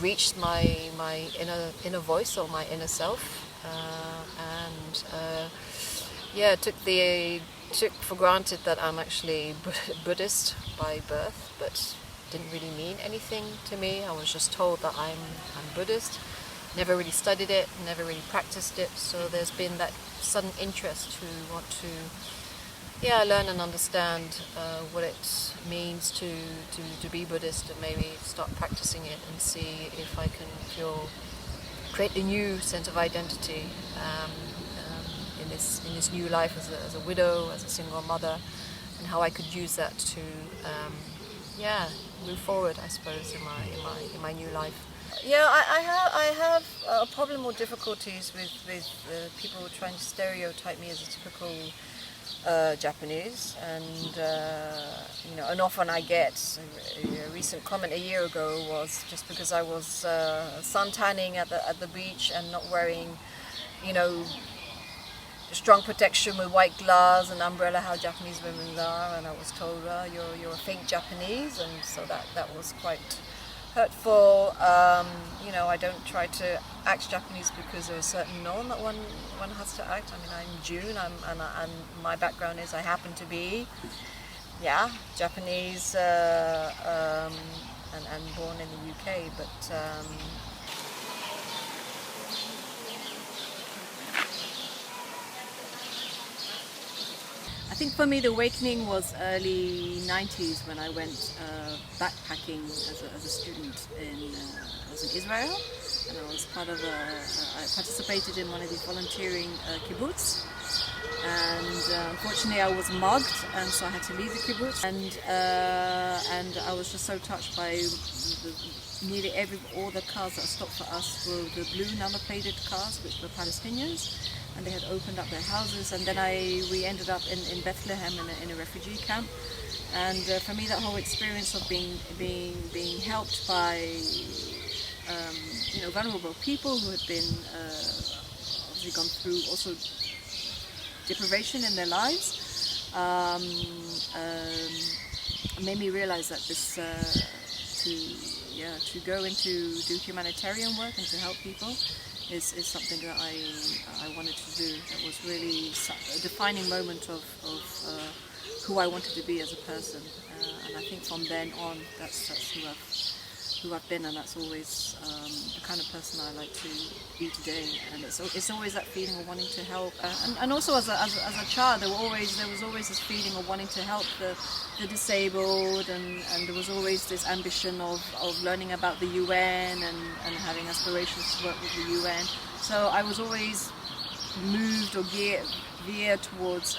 reach my inner voice or my inner self, took for granted that I'm actually Buddhist by birth, but didn't really mean anything to me. I was just told that I'm Buddhist. Never really studied it, never really practiced it. So there's been that sudden interest to want to learn and understand what it means to be Buddhist, and maybe start practicing it and see if I can create a new sense of identity in this new life as a widow, as a single mother, and how I could use that to move forward, I suppose, in my new life. Yeah, I have a problem or difficulties with people trying to stereotype me as a typical Japanese, and and often I get a recent comment a year ago was just because I was sun tanning at the beach and not wearing, strong protection with white gloves and umbrella, how Japanese women are, and I was told you're a fake Japanese, and so that was quite hurtful. I don't try to act Japanese because there's a certain norm that one has to act. I mean, I'm June, and my background is I happen to be, Japanese and born in the UK, but. I think for me the awakening was early 90s when I went backpacking as a student I was in Israel, and I was I participated in one of these volunteering kibbutz, and unfortunately I was mugged, and so I had to leave the kibbutz, and I was just so touched by nearly all the cars that stopped for us were the blue number-plated cars, which were Palestinians. And they had opened up their houses, and then we ended up in Bethlehem in a refugee camp. And for me, that whole experience of being helped by vulnerable people who had been obviously gone through also deprivation in their lives made me realize that this to go into do humanitarian work and to help people is something that I wanted to do. That was really a defining moment of who I wanted to be as a person, and I think from then on that's who I've been, and that's always the kind of person I like to be today. And it's always that feeling of wanting to help, and also as a child there was always this feeling of wanting to help the disabled, and there was always this ambition of learning about the UN and having aspirations to work with the UN. So I was always moved or geared towards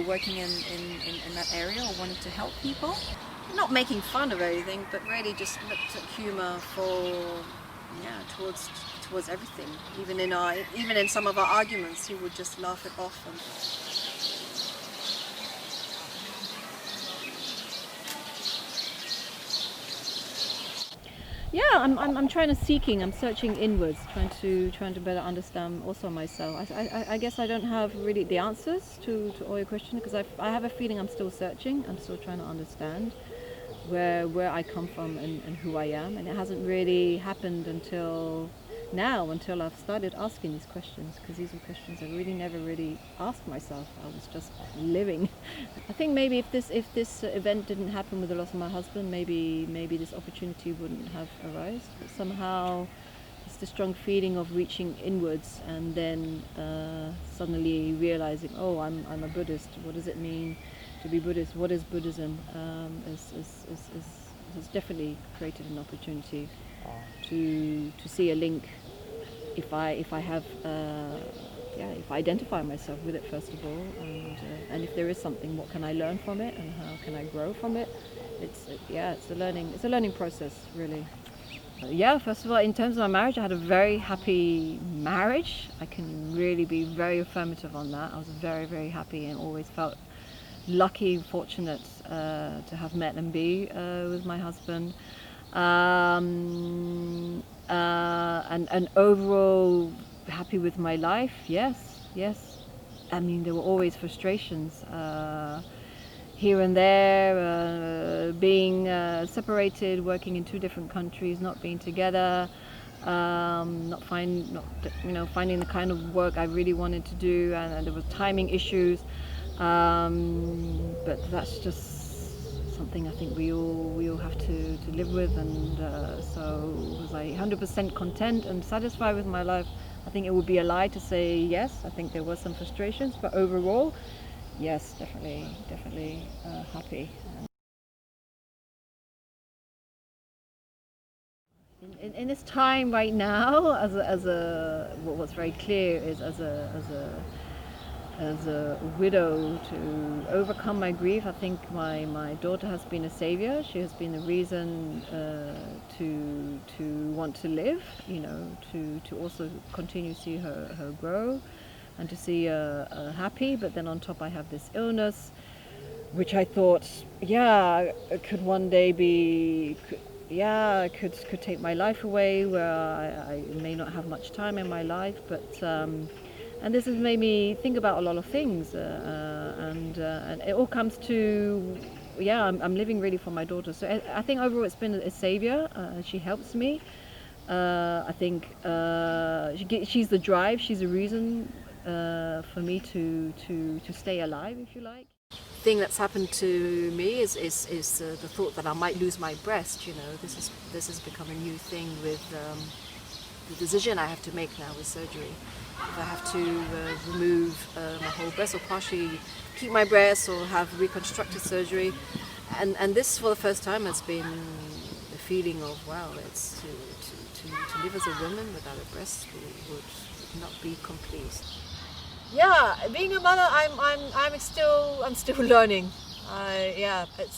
working in that area, or wanting to help people. Not making fun of anything, but really just looked at humour towards everything. Even in some of our arguments, he would just laugh it off. I'm searching inwards, trying to better understand also myself. I guess I don't have really the answers to all your questions, because I have a feeling I'm still searching. I'm still trying to understand where I come from and who I am, and it hasn't really happened until now, until I've started asking these questions, because these are questions I really never really asked myself. I was just living. I think maybe if this event didn't happen with the loss of my husband, maybe this opportunity wouldn't have arisen. But somehow it's the strong feeling of reaching inwards and then suddenly realizing, oh, I'm a Buddhist. What does it mean to be Buddhist? What is Buddhism? Has definitely created an opportunity to see a link. If I have if I identify myself with it first of all, and if there is something, what can I learn from it, and how can I grow from it? It's a learning process, really. Yeah, first of all, in terms of my marriage, I had a very happy marriage. I can really be very affirmative on that. I was very, very happy and always felt lucky and fortunate to have met and be with my husband. And overall happy with my life. Yes. I mean, there were always frustrations here and there, being separated, working in two different countries, not being together, finding the kind of work I really wanted to do, and there was timing issues. But that's just something I think we all have to live with, and so was I 100% content and satisfied with my life? I think it would be a lie to say yes. I think there was some frustrations, but overall, yes, definitely happy. In this time right now, what's very clear is as a widow, to overcome my grief, I think my daughter has been a savior. She has been a reason to want to live, to also continue to see her grow and to see her happy. But then on top I have this illness, which I thought, could one day could take my life away, where I may not have much time in my life, but and this has made me think about a lot of things, and it all comes to, I'm living really for my daughter. So I think overall it's been a savior. She helps me. I think she's the drive. She's a reason for me to stay alive, if you like. The thing that's happened to me is the thought that I might lose my breast. This has become a new thing with the decision I have to make now with surgery. If I have to remove my whole breast or partially keep my breast or have reconstructive surgery, and this for the first time has been the feeling of, wow, it's to live as a woman without a breast would not be complete. Yeah, being a mother, I'm still learning.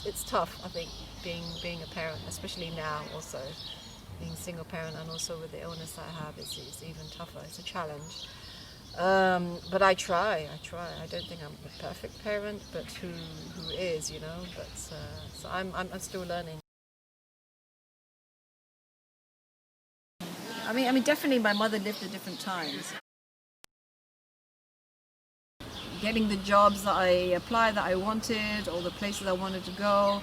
It's tough. I think being a parent, especially now, also being a single parent, and also with the illness I have, it's even tougher. It's a challenge. But I try. I don't think I'm a perfect parent, but who is, But so I'm still learning. I mean, definitely my mother lived at different times. Getting the jobs that I applied that I wanted, or the places I wanted to go,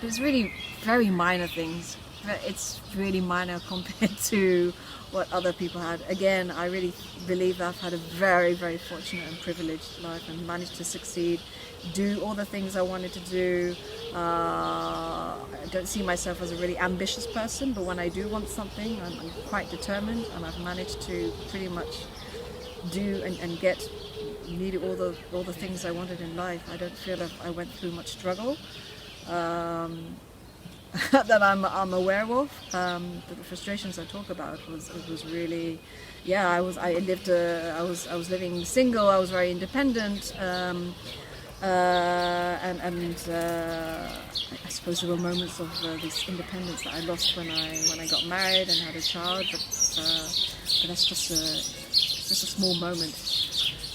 but it's really very minor things. It's really minor compared to what other people had. Again, I really believe that I've had a very, very fortunate and privileged life and managed to succeed, do all the things I wanted to do. I don't see myself as a really ambitious person, but when I do want something, I'm quite determined, and I've managed to pretty much do and get nearly all the things I wanted in life. I don't feel like I went through much struggle that I'm aware of. But the frustrations I talk about was really, I was living single. I was very independent, and I suppose there were moments of this independence that I lost when I got married and had a child. But that's just a small moment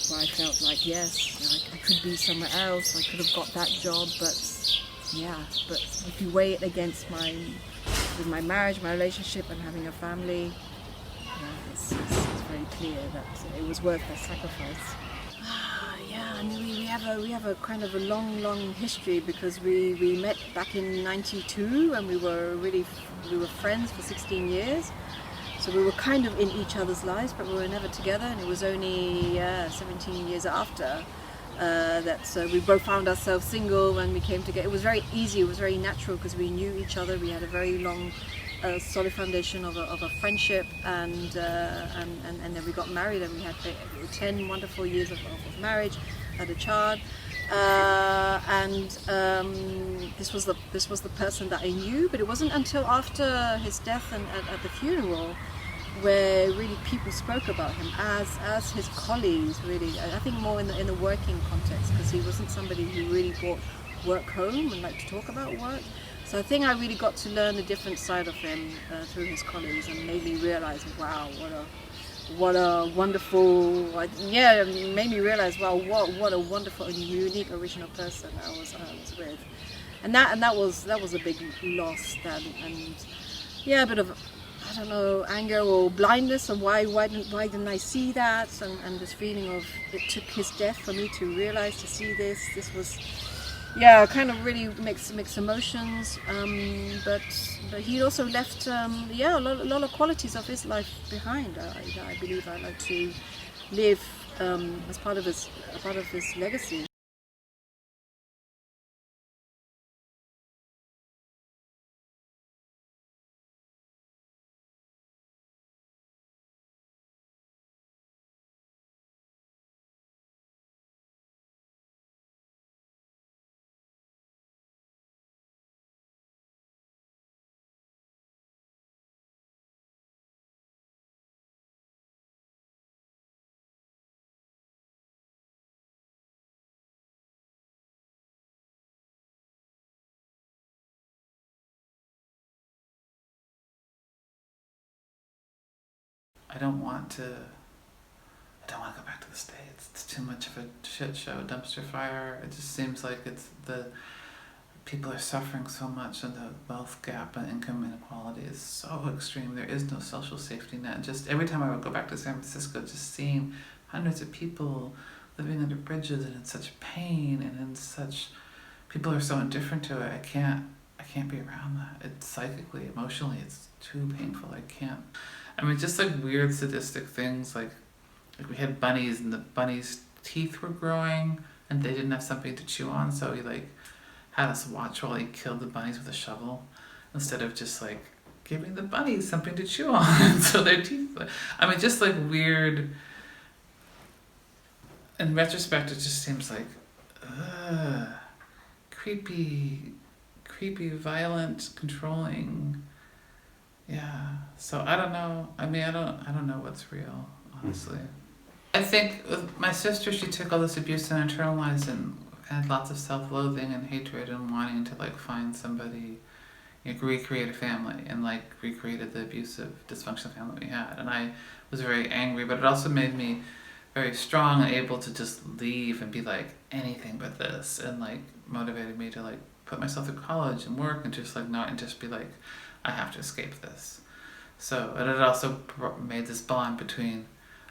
where I felt like, yes, I could be somewhere else. I could have got that job, but if you weigh it against with my marriage, my relationship, and having a family, it's very clear that it was worth the sacrifice. I mean, we have a kind of a long history, because we met back in '92, and we were friends for 16 years. So we were kind of in each other's lives, but we were never together, and it was only 17 years after that we both found ourselves single when we came together. It was very easy, it was very natural, because we knew each other. We had a very long, solid foundation of a friendship, and then we got married, and we had 10 wonderful years of marriage, had a child. This was the person that I knew, but it wasn't until after his death and at the funeral where really people spoke about him as his colleagues. Really, I think more in the working context, because he wasn't somebody who really brought work home and liked to talk about work. So I think I really got to learn a different side of him through his colleagues, and made me realize, wow, what a wonderful, yeah, it made me realize, wow, what a wonderful and unique original person I was with, and that was a big loss then, and yeah, a bit of, I don't know, anger or blindness, and why didn't I see that, and this feeling of it took his death for me to realize, to see this was, yeah, kind of really mixed emotions, but he also left yeah, a lot of qualities of his life behind. I believe I like to live as part of his legacy. I don't want to. I don't want to go back to the States. It's too much of a shit show, dumpster fire. It just seems like it's the people are suffering so much, and the wealth gap and income inequality is so extreme. There is no social safety net. Just every time I would go back to San Francisco, just seeing hundreds of people living under bridges and in such pain and in such, people are so indifferent to it. I can't be around that. It's psychically, emotionally, it's too painful. I can't. I mean, just like weird sadistic things, like we had bunnies and the bunnies' teeth were growing and they didn't have something to chew on, so he like had us watch while he killed the bunnies with a shovel instead of just like giving the bunnies something to chew on. So their teeth, I mean, just like weird. In retrospect, it just seems like creepy, violent, controlling. Yeah. So I don't know. I mean, I don't know what's real, honestly. I think with my sister, she took all this abuse and internalized and had lots of self-loathing and hatred and wanting to like find somebody, you know, recreate a family, and like recreated the abusive, dysfunctional family we had. And I was very angry, but it also made me very strong and able to just leave and be like anything but this, and like motivated me to like put myself through college and work and just like not, and just be like, I have to escape this. So, and it also made this bond between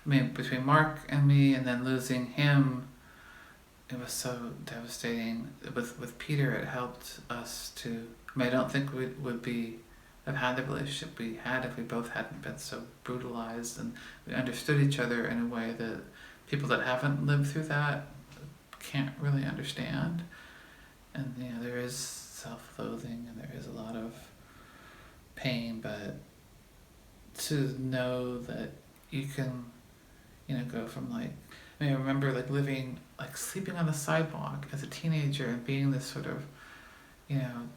Mark and me, and then losing him, it was so devastating. With Peter, it helped us to, I mean, I don't think we would have had the relationship we had if we both hadn't been so brutalized, and we understood each other in a way that people that haven't lived through that can't really understand. And you know, there is self-loathing and there is a lot of pain, but to know that you can, you know, go from like, I mean, I remember like living, like sleeping on the sidewalk as a teenager and being this sort of, you know,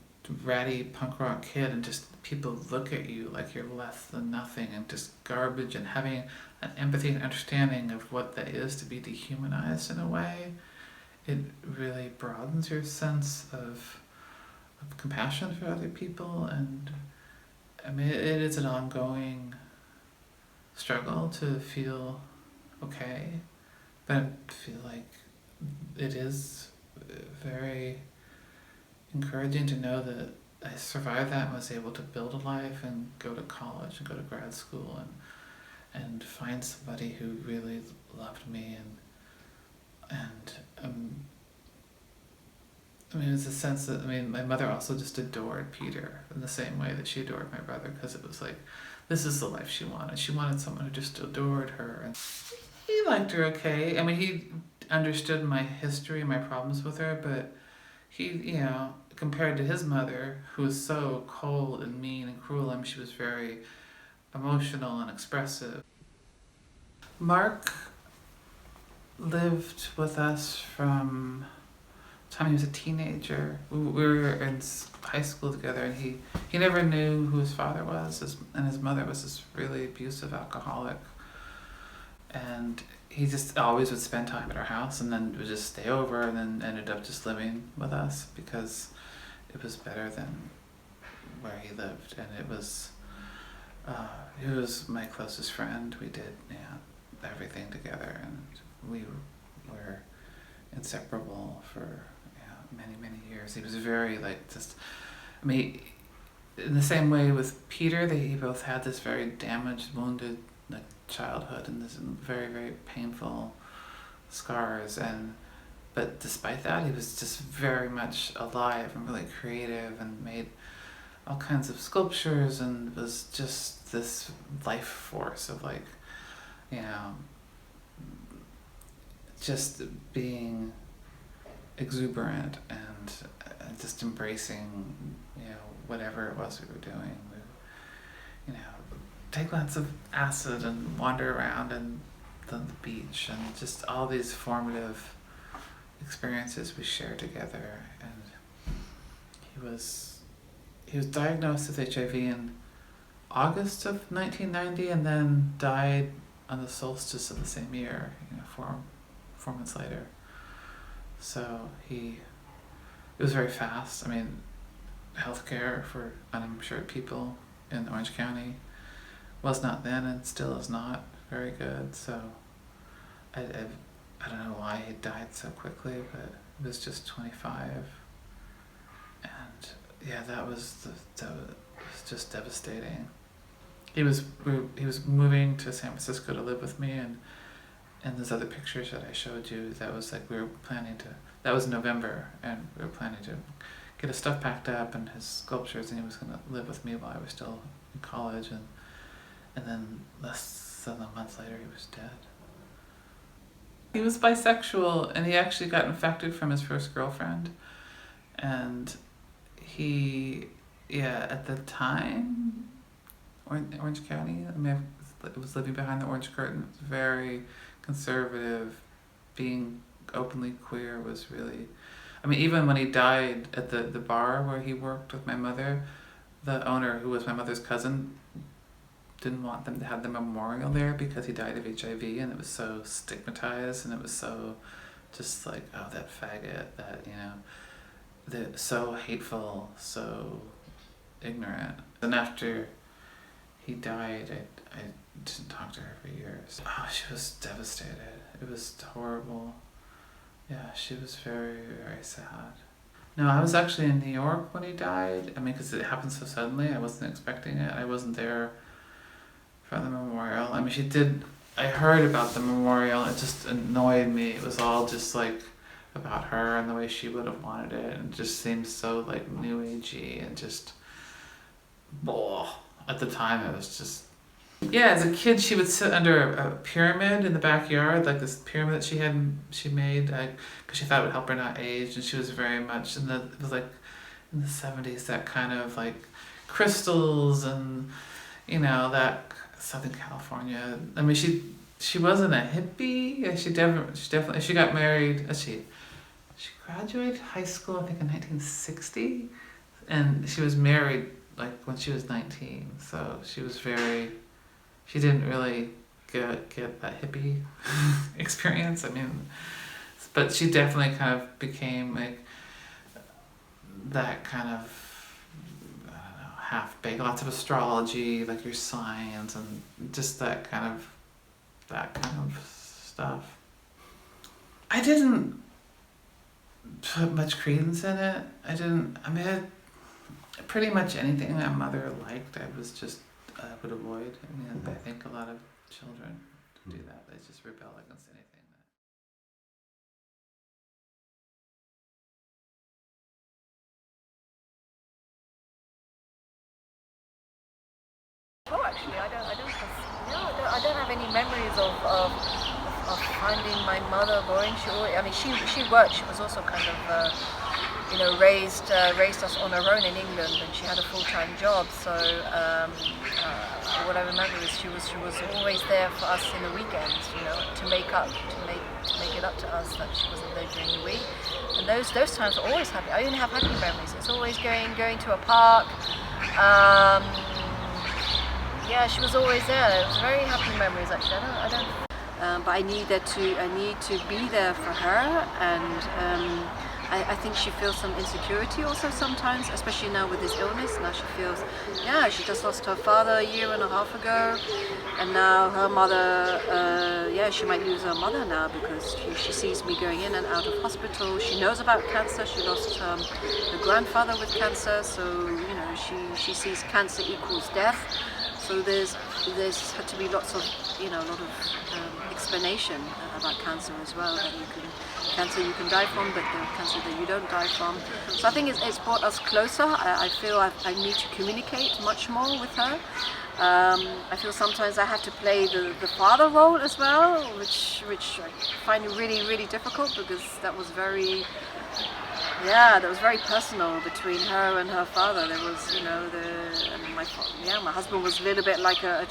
ratty punk rock kid, and just people look at you like you're less than nothing and just garbage, and having an empathy and understanding of what that is to be dehumanized in a way, it really broadens your sense of compassion for other people. And I mean, it is an ongoing struggle to feel okay, but I feel like it is very encouraging to know that I survived that and was able to build a life and go to college and go to grad school and find somebody who really loved me, and I mean, it's a sense that, I mean, my mother also just adored Peter in the same way that she adored my brother, because it was like, this is the life she wanted. She wanted someone who just adored her, and he liked her okay. I mean, he understood my history and my problems with her, but he, you know, compared to his mother, who was so cold and mean and cruel, I mean, she was very emotional and expressive. Mark lived with us from time he was a teenager. We were in high school together, and he never knew who his father was, and his mother was this really abusive alcoholic. And he just always would spend time at our house, and then would just stay over, and then ended up just living with us because it was better than where he lived. And he was my closest friend. We did everything together, and we were inseparable for many years. He was very in the same way with Peter, they both had this very damaged, wounded childhood and this very, very painful scars, but despite that, he was just very much alive and really creative and made all kinds of sculptures and was just this life force of just being exuberant and just embracing whatever it was we were doing. We take lots of acid and wander around and the beach and just all these formative experiences we shared together. And he was diagnosed with HIV in August of 1990 and then died on the solstice of the same year, 4 months later. So it was very fast. I mean, healthcare for uninsured people in Orange County was not then and still is not very good. So I don't know why he died so quickly, but it was just 25. And that was just devastating. He was moving to San Francisco to live with me, and those other pictures that I showed you, that was that was November, and we were planning to get his stuff packed up and his sculptures, and he was going to live with me while I was still in college, and then less than a month later he was dead. He was bisexual, and he actually got infected from his first girlfriend, and he, at the time, Orange County, I was living behind the orange curtain. It was very conservative. Being openly queer was really, even when he died at the bar where he worked with my mother, the owner, who was my mother's cousin, didn't want them to have the memorial there because he died of HIV, and it was so stigmatized, and it was so just oh, that faggot, that, so hateful, so ignorant. And after he died, I didn't talk to her for years. Oh, she was devastated. It was horrible. Yeah, she was very, very sad. No, I was actually in New York when he died. Because it happened so suddenly, I wasn't expecting it. I wasn't there for the memorial. I heard about the memorial. It just annoyed me. It was all just about her and the way she would have wanted it, and it just seemed so new agey and just, at the time it was just, as a kid she would sit under a pyramid in the backyard, this pyramid that she made, because she thought it would help her not age, and she was very much it was in the 70s, that kind of crystals and that Southern California. She wasn't a hippie. She definitely got married. She graduated high school, I think, in 1960, and she was married when she was 19. So she didn't really get that hippie experience. But she definitely kind of became that kind of, I don't know, half-baked, lots of astrology, your signs, and just that kind of stuff. I didn't put much credence in it. Pretty much anything my mother liked, I would avoid. I think a lot of children do that. They just rebel against anything. Oh, actually, I don't have any memories of finding my mother boring. She worked. She was also kind of, raised us on her own in England, and she had a full-time job. So what I remember is she was always there for us in the weekends, to make it up to us that she wasn't there during the week. And those times are always happy. I only have happy memories. It's always going to a park. Yeah, she was always there. It was very happy memories actually. I don't. But I need to be there for her, and I think she feels some insecurity also sometimes, especially now with this illness. Now she feels, yeah, she just lost her father a year and a half ago, and now her mother, she might lose her mother now because she sees me going in and out of hospital. She knows about cancer. She lost her grandfather with cancer, so she sees cancer equals death. So there's had to be lots of a lot of explanation about cancer as well. That cancer you can die from, but the cancer that you don't die from. So I think it's brought us closer. I feel I need to communicate much more with her. I feel sometimes I have to play the father role as well, which I find really, really difficult because that was very personal between her and her father. There was, my husband was a little bit like a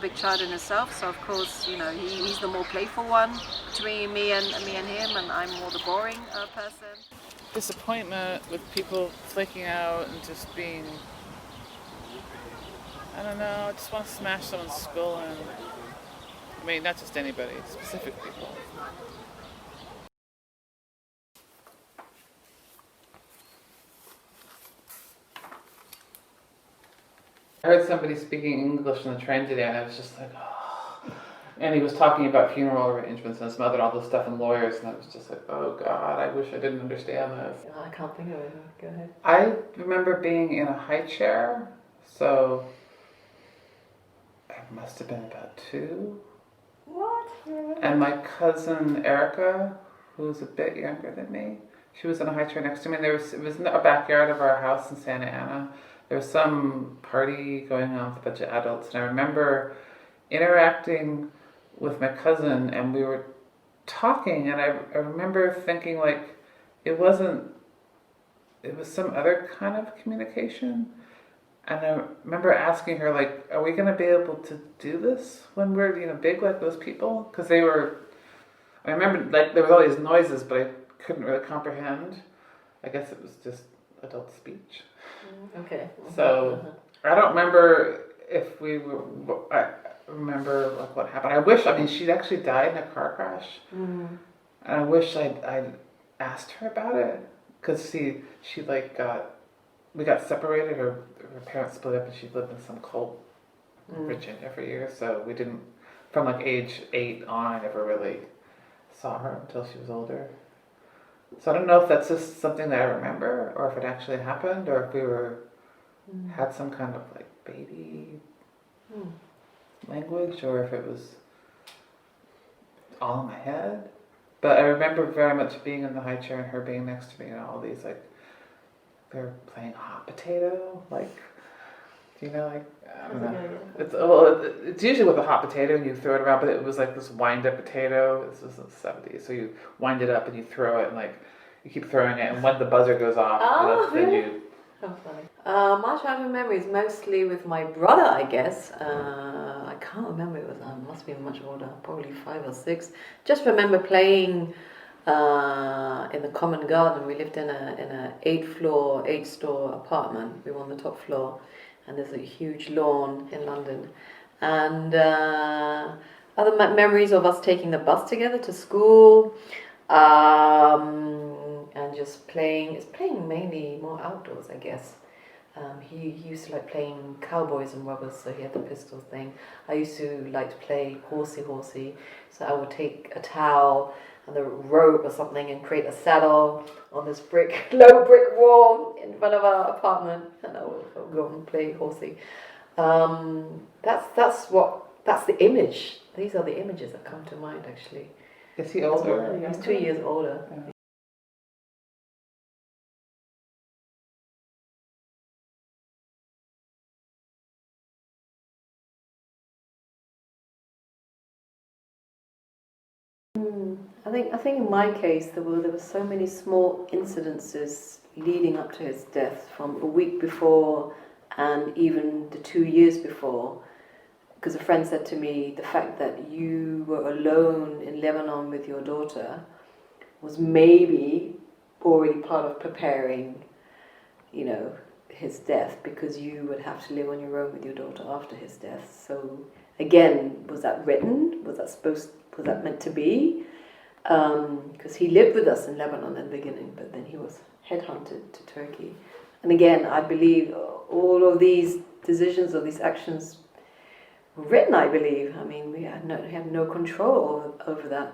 big child in himself. So of course, he's the more playful one between me and him, and I'm more the boring person. Disappointment with people flaking out and just being, I don't know, I just want to smash someone's skull in. I mean, not just anybody, specific people. I heard somebody speaking English on the train today, and I was just like, oh. And he was talking about funeral arrangements and his mother and all this stuff and lawyers, and I was just like, oh God, I wish I didn't understand this. I can't think of it. Go ahead. I remember being in a high chair, so I must have been about 2. What? And my cousin Erica, who's a bit younger than me, she was in a high chair next to me. And it was in the backyard of our house in Santa Ana. There was some party going on with a bunch of adults, and I remember interacting with my cousin, and we were talking, and I remember thinking like it was some other kind of communication. And I remember asking her, like, are we going to be able to do this when we're, big like those people? Because I remember, like, there was all these noises, but I couldn't really comprehend. I guess it was just adult speech. Okay. So, I don't remember if I remember, like, what happened. She actually died in a car crash. Mm. And I wish I'd asked her about it. Because she like, we got separated, her parents split up, and she lived in some cult in Virginia for years, so we didn't, from like age 8 on, I never really saw her until she was older. So I don't know if that's just something that I remember, or if it actually happened, or if we had some kind of like baby language, or if it was all in my head. But I remember very much being in the high chair and her being next to me, and all these like, they're playing hot potato, like, I don't know. It's usually with a hot potato and you throw it around, but it was like this wind-up potato. This was in the 70s, so you wind it up and you throw it, and like you keep throwing it, and when the buzzer goes off, then you. How funny. My childhood memories mostly with my brother, I guess. I can't remember. I must be much older, probably 5 or 6. Just remember playing. In the common garden. We lived in a 8-store apartment. We were on the top floor, and there's a huge lawn in London. And other memories of us taking the bus together to school, and just playing. It's playing mainly more outdoors, I guess. He used to like playing cowboys and robbers, so he had the pistol thing. I used to like to play horsey. So I would take a towel and a rope or something and create a saddle on this low brick wall in front of our apartment, and I would go and play horsey. That's the image. These are the images that come to mind, actually. Is he older? He's 2 years older. Yeah. I think in my case there were so many small incidences leading up to his death, from a week before and even the 2 years before. Because a friend said to me, the fact that you were alone in Lebanon with your daughter was maybe already part of preparing, you know, his death, because you would have to live on your own with your daughter after his death. So again, was that written? Was that meant to be? Because he lived with us in Lebanon in the beginning, but then he was headhunted to Turkey. And again, I believe all of these decisions or these actions were written, I believe. I mean, we had no control over that.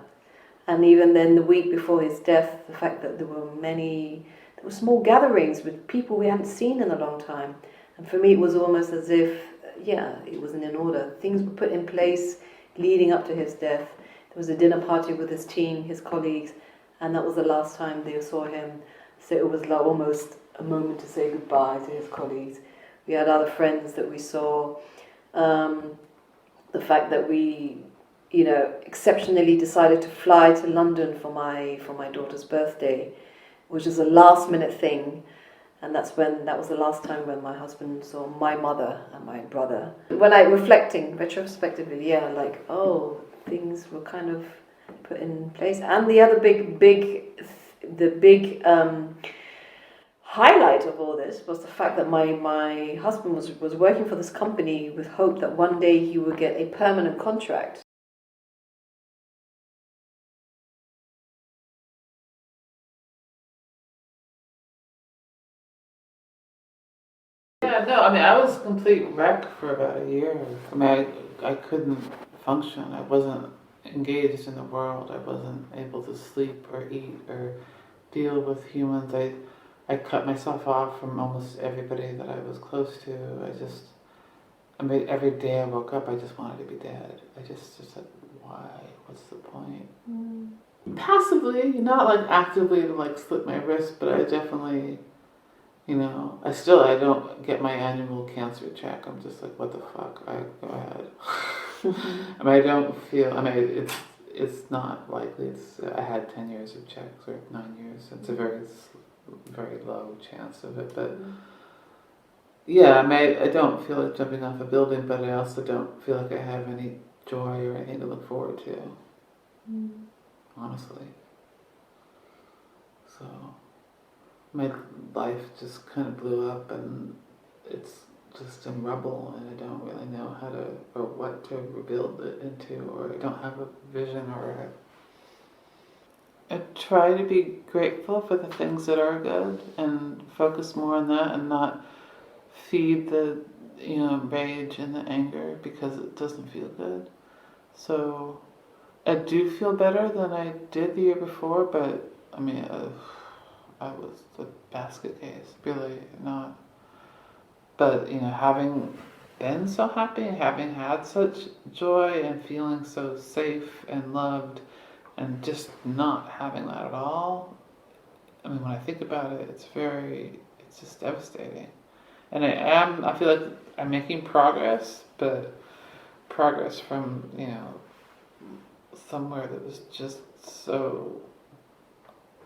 And even then, the week before his death, the fact that there were small gatherings with people we hadn't seen in a long time. And for me, it was almost as if, it wasn't in order. Things were put in place leading up to his death. There was a dinner party with his team, his colleagues, and that was the last time they saw him. So it was like almost a moment to say goodbye to his colleagues. We had other friends that we saw. The fact that we, exceptionally decided to fly to London for my daughter's birthday, which was a last minute thing. And that was the last time when my husband saw my mother and my brother. When I reflecting retrospectively, things were kind of put in place. And the other big highlight of all this was the fact that my husband was working for this company with hope that one day he would get a permanent contract. Yeah, no, I mean, I was a complete wreck for about a year. I mean, I couldn't function. I wasn't engaged in the world. I wasn't able to sleep or eat or deal with humans. I cut myself off from almost everybody that I was close to. Every day I woke up, I just wanted to be dead. I just said, why? What's the point? Passively, not like actively to like slit my wrist, but I definitely, I don't get my annual cancer check. I'm just like, what the fuck? Go ahead. I don't feel, it's not likely. I had 10 years of checks or 9 years. It's a very, very low chance of it, but I don't feel like jumping off a building, but I also don't feel like I have any joy or anything to look forward to, honestly. So my life just kind of blew up and it's just in rubble, and I don't really know how to or what to rebuild it into, or I don't have a vision or I try to be grateful for the things that are good and focus more on that and not feed the rage and the anger, because it doesn't feel good. So I do feel better than I did the year before, but I was a basket case, really not. But having been so happy, having had such joy and feeling so safe and loved, and just not having that at all, when I think about it, it's just devastating. And I feel like I'm making progress, but progress from, somewhere that was just so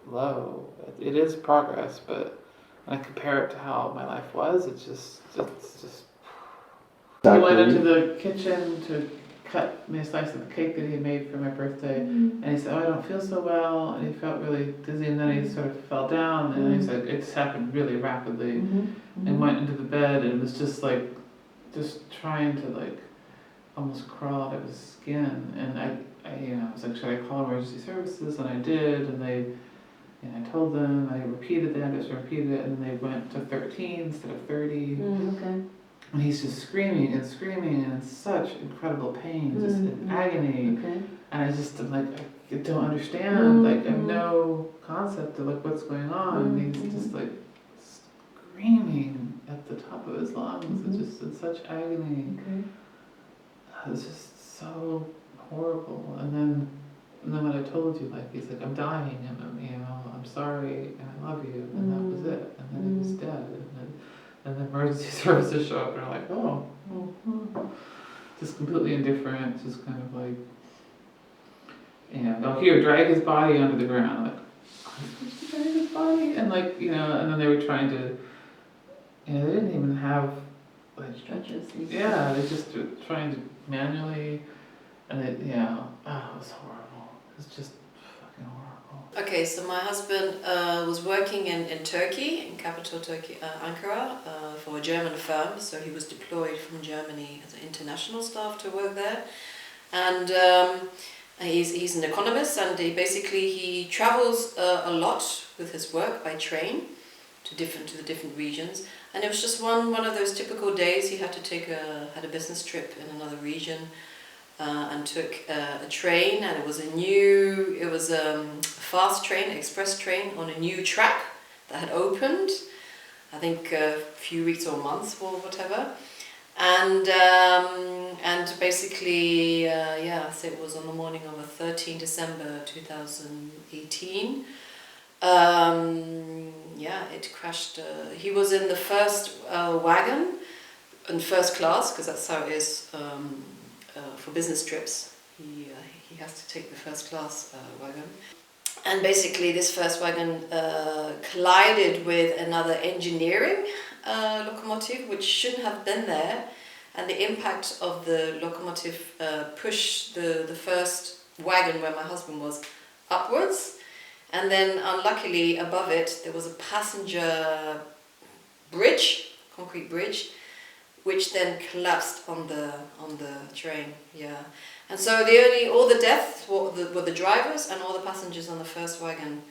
low. It is progress, but when I compare it to how my life was, it's just. He went into the kitchen to cut me a slice of the cake that he had made for my birthday, and he said, "Oh, I don't feel so well," and he felt really dizzy, and then he sort of fell down, and he said it just happened really rapidly, and went into the bed, and it was just trying to almost crawl out of his skin, and I was like, should I call emergency services? And I did, and I told them, I repeated the address, repeated it, and then they went to 13 instead of 30. Okay. And he's just screaming and screaming and in such incredible pain, just in agony. Okay. And I just am like, I don't understand. I have no concept of what's going on. And he's just screaming at the top of his lungs. It's just in such agony. Okay. It's just so horrible. And then when I told you, he's like, I'm dying, and I'm sorry, and I love you, and that was it. And then he was dead, and the emergency services show up, and are like, oh, just completely indifferent, just kind of here, drag his body onto the ground. I'm like, drag his body, and and then they were trying to, they didn't even have Stretches. yeah, they just were trying to manually, and it was horrible. It's just fucking horrible. Okay, so my husband was working in Turkey, in capital Turkey, Ankara, for a German firm. So he was deployed from Germany as an international staff to work there. And he's an economist, and he travels a lot with his work by train to the different regions. And it was just one of those typical days. He had to had a business trip in another region. And took a train, and it was a fast train, express train on a new track that had opened, I think a few weeks or months or whatever, and basically, so it was on the morning of 13 December 2018. It crashed. He was in the first wagon, in first class, because that's how it is. For business trips, he has to take the first class wagon, and basically this first wagon collided with another engineering locomotive which shouldn't have been there, and the impact of the locomotive pushed the first wagon where my husband was upwards, and then unluckily above it there was a passenger bridge, concrete bridge, which then collapsed on the train. And so all the deaths were the drivers and all the passengers on the first wagon.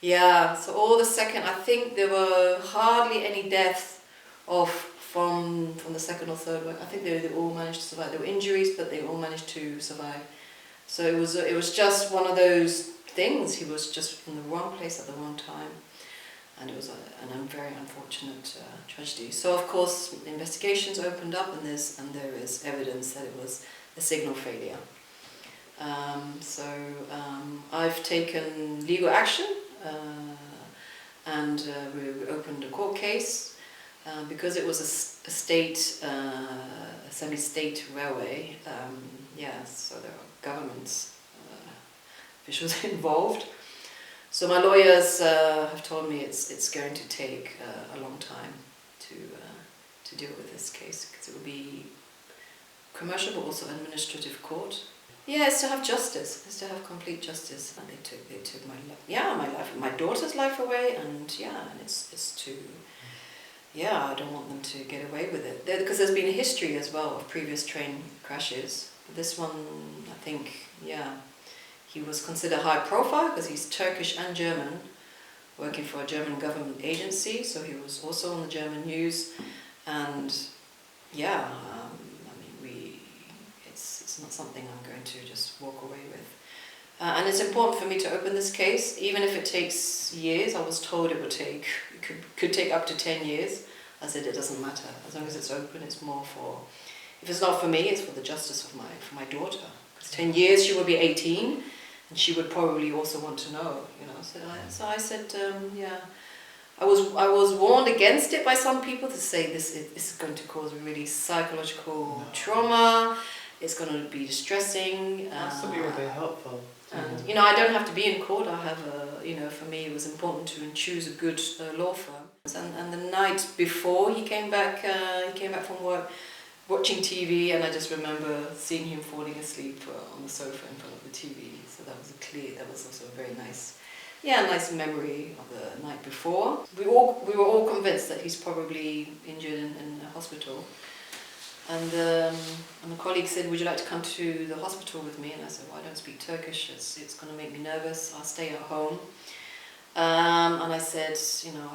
So all the second, I think there were hardly any deaths from the second or third wagon. I think they all managed to survive. There were injuries, but they all managed to survive. So it was just one of those things. He was just in the wrong place at the wrong time. And it was a very unfortunate tragedy. So of course, investigations opened up, and there is evidence that it was a signal failure. I've taken legal action, and we opened a court case because it was a semi-state railway. So there are government officials involved. So my lawyers have told me it's going to take a long time to deal with this case, because it will be commercial but also administrative court. It's to have justice. It's to have complete justice. And they took my life, my daughter's life away, and it's to I don't want them to get away with it, because there's been a history as well of previous train crashes. But this one, I think, he was considered high profile because he's Turkish and German, working for a German government agency, so he was also on the German news. And it's not something I'm going to just walk away with. And it's important for me to open this case, even if it takes years. I was told it could take up to 10 years. I said it doesn't matter, as long as it's open. It's more for, if it's not for me, it's for the justice of my daughter. Because 10 years she will be 18. And she would probably also want to know, So I said, I was warned against it by some people to say this is going to cause really psychological trauma. It's going to be distressing. Also be really helpful. And I don't have to be in court. I have for me it was important to choose a good law firm. And the night before he came back from work, watching TV, and I just remember seeing him falling asleep on the sofa in front of the TV. So that was also a very nice memory of the night before. We were all convinced that he's probably injured in a hospital. And the colleague said, "Would you like to come to the hospital with me?" And I said, "Well, I don't speak Turkish. It's going to make me nervous. I'll stay at home." And I said,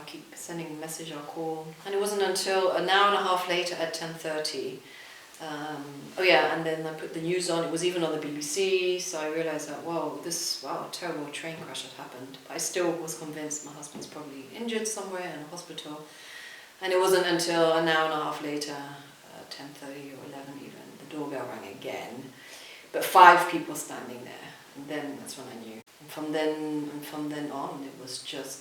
I keep sending a message, I'll call. And it wasn't until an hour and a half later at 10:30. And then I put the news on. It was even on the BBC, so I realised that, a terrible train crash had happened. But I still was convinced my husband's probably injured somewhere in a hospital. And it wasn't until an hour and a half later, 10:30 or 11 even, the doorbell rang again. But 5 people standing there. And then that's when I knew. And from then on, it was just,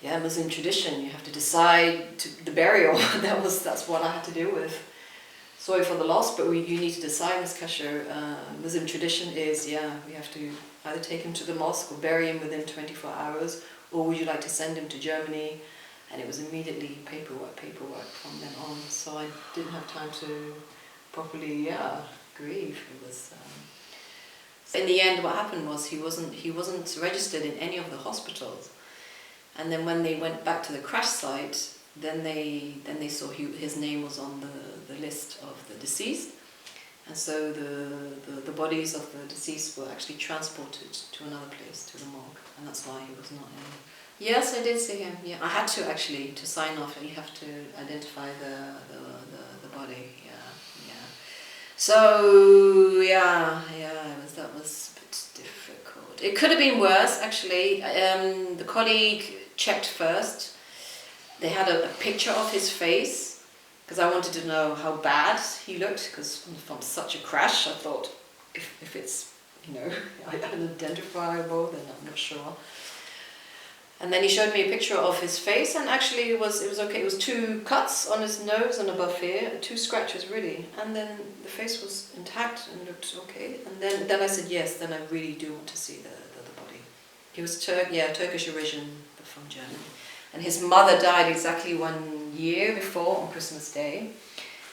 Muslim tradition. You have to decide the burial. That's what I had to deal with. Sorry for the loss, but you need to decide, Ms. Kasher. Muslim tradition is, we have to either take him to the mosque or bury him within 24 hours, or would you like to send him to Germany? And it was immediately paperwork from then on. So I didn't have time to properly, grieve. It was. In the end, what happened was he wasn't registered in any of the hospitals. And then when they went back to the crash site, then they saw his name was on the list of the deceased. And so the bodies of the deceased were actually transported to another place, to the morgue, and that's why he was not in. Yes, I did see him. Yeah, I had to actually to sign off. You have to identify the body. Yeah. So that was a bit difficult. It could have been worse actually. The colleague checked first. They had a picture of his face, because I wanted to know how bad he looked, because from such a crash I thought if it's unidentifiable, then I'm not sure. And then he showed me a picture of his face, and actually it was okay. It was 2 cuts on his nose and above here, 2 scratches really, and then the face was intact and looked okay. And then I said yes, then I really do want to see the body. He was Turkish origin from Germany. And his mother died exactly 1 year before, on Christmas Day.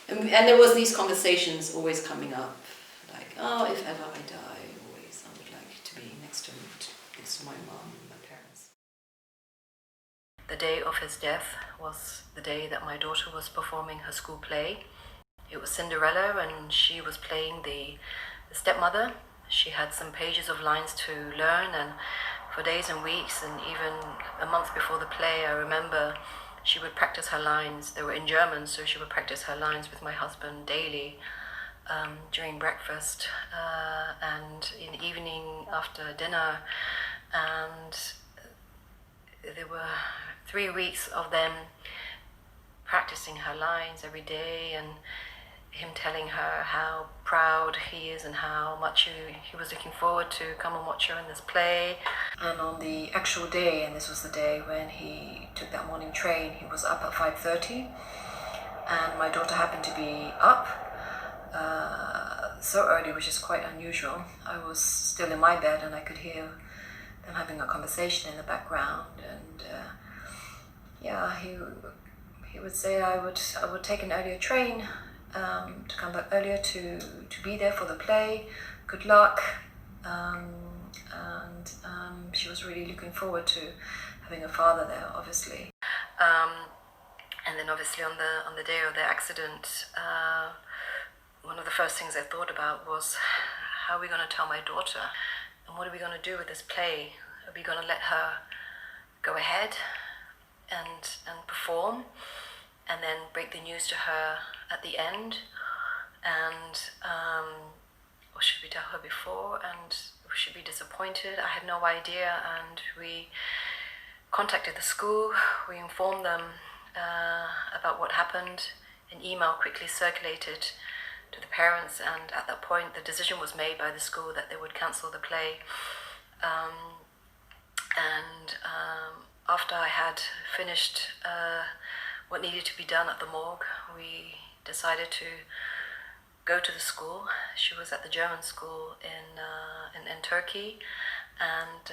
And there was these conversations always coming up, like, oh, if ever I die, always I would like to be next to my mom and my parents. The day of his death was the day that my daughter was performing her school play. It was Cinderella, and she was playing the stepmother. She had some pages of lines to learn, and for days and weeks, and even a month before the play, I remember she would practice her lines. They were in German, so she would practice her lines with my husband daily during breakfast and in the evening after dinner. And there were 3 weeks of them practicing her lines every day, and him telling her how proud he is and how much he was looking forward to come and watch her in this play. And on the actual day, and this was the day when he took that morning train, he was up at 5:30, and my daughter happened to be up so early, which is quite unusual. I was still in my bed, and I could hear them having a conversation in the background, and he would say I would take an earlier train to come back earlier to be there for the play. Good luck. And she was really looking forward to having a father there, obviously. And then obviously on the day of the accident, one of the first things I thought about was, how are we going to tell my daughter? And what are we going to do with this play? Are we going to let her go ahead and perform, and then break the news to her at the end? And or should we tell her before, and should be disappointed? I had no idea, and we contacted the school. We informed them about what happened. An email quickly circulated to the parents, and at that point the decision was made by the school that they would cancel the play. After I had finished what needed to be done at the morgue, we decided to go to the school. She was at the German school in Turkey, and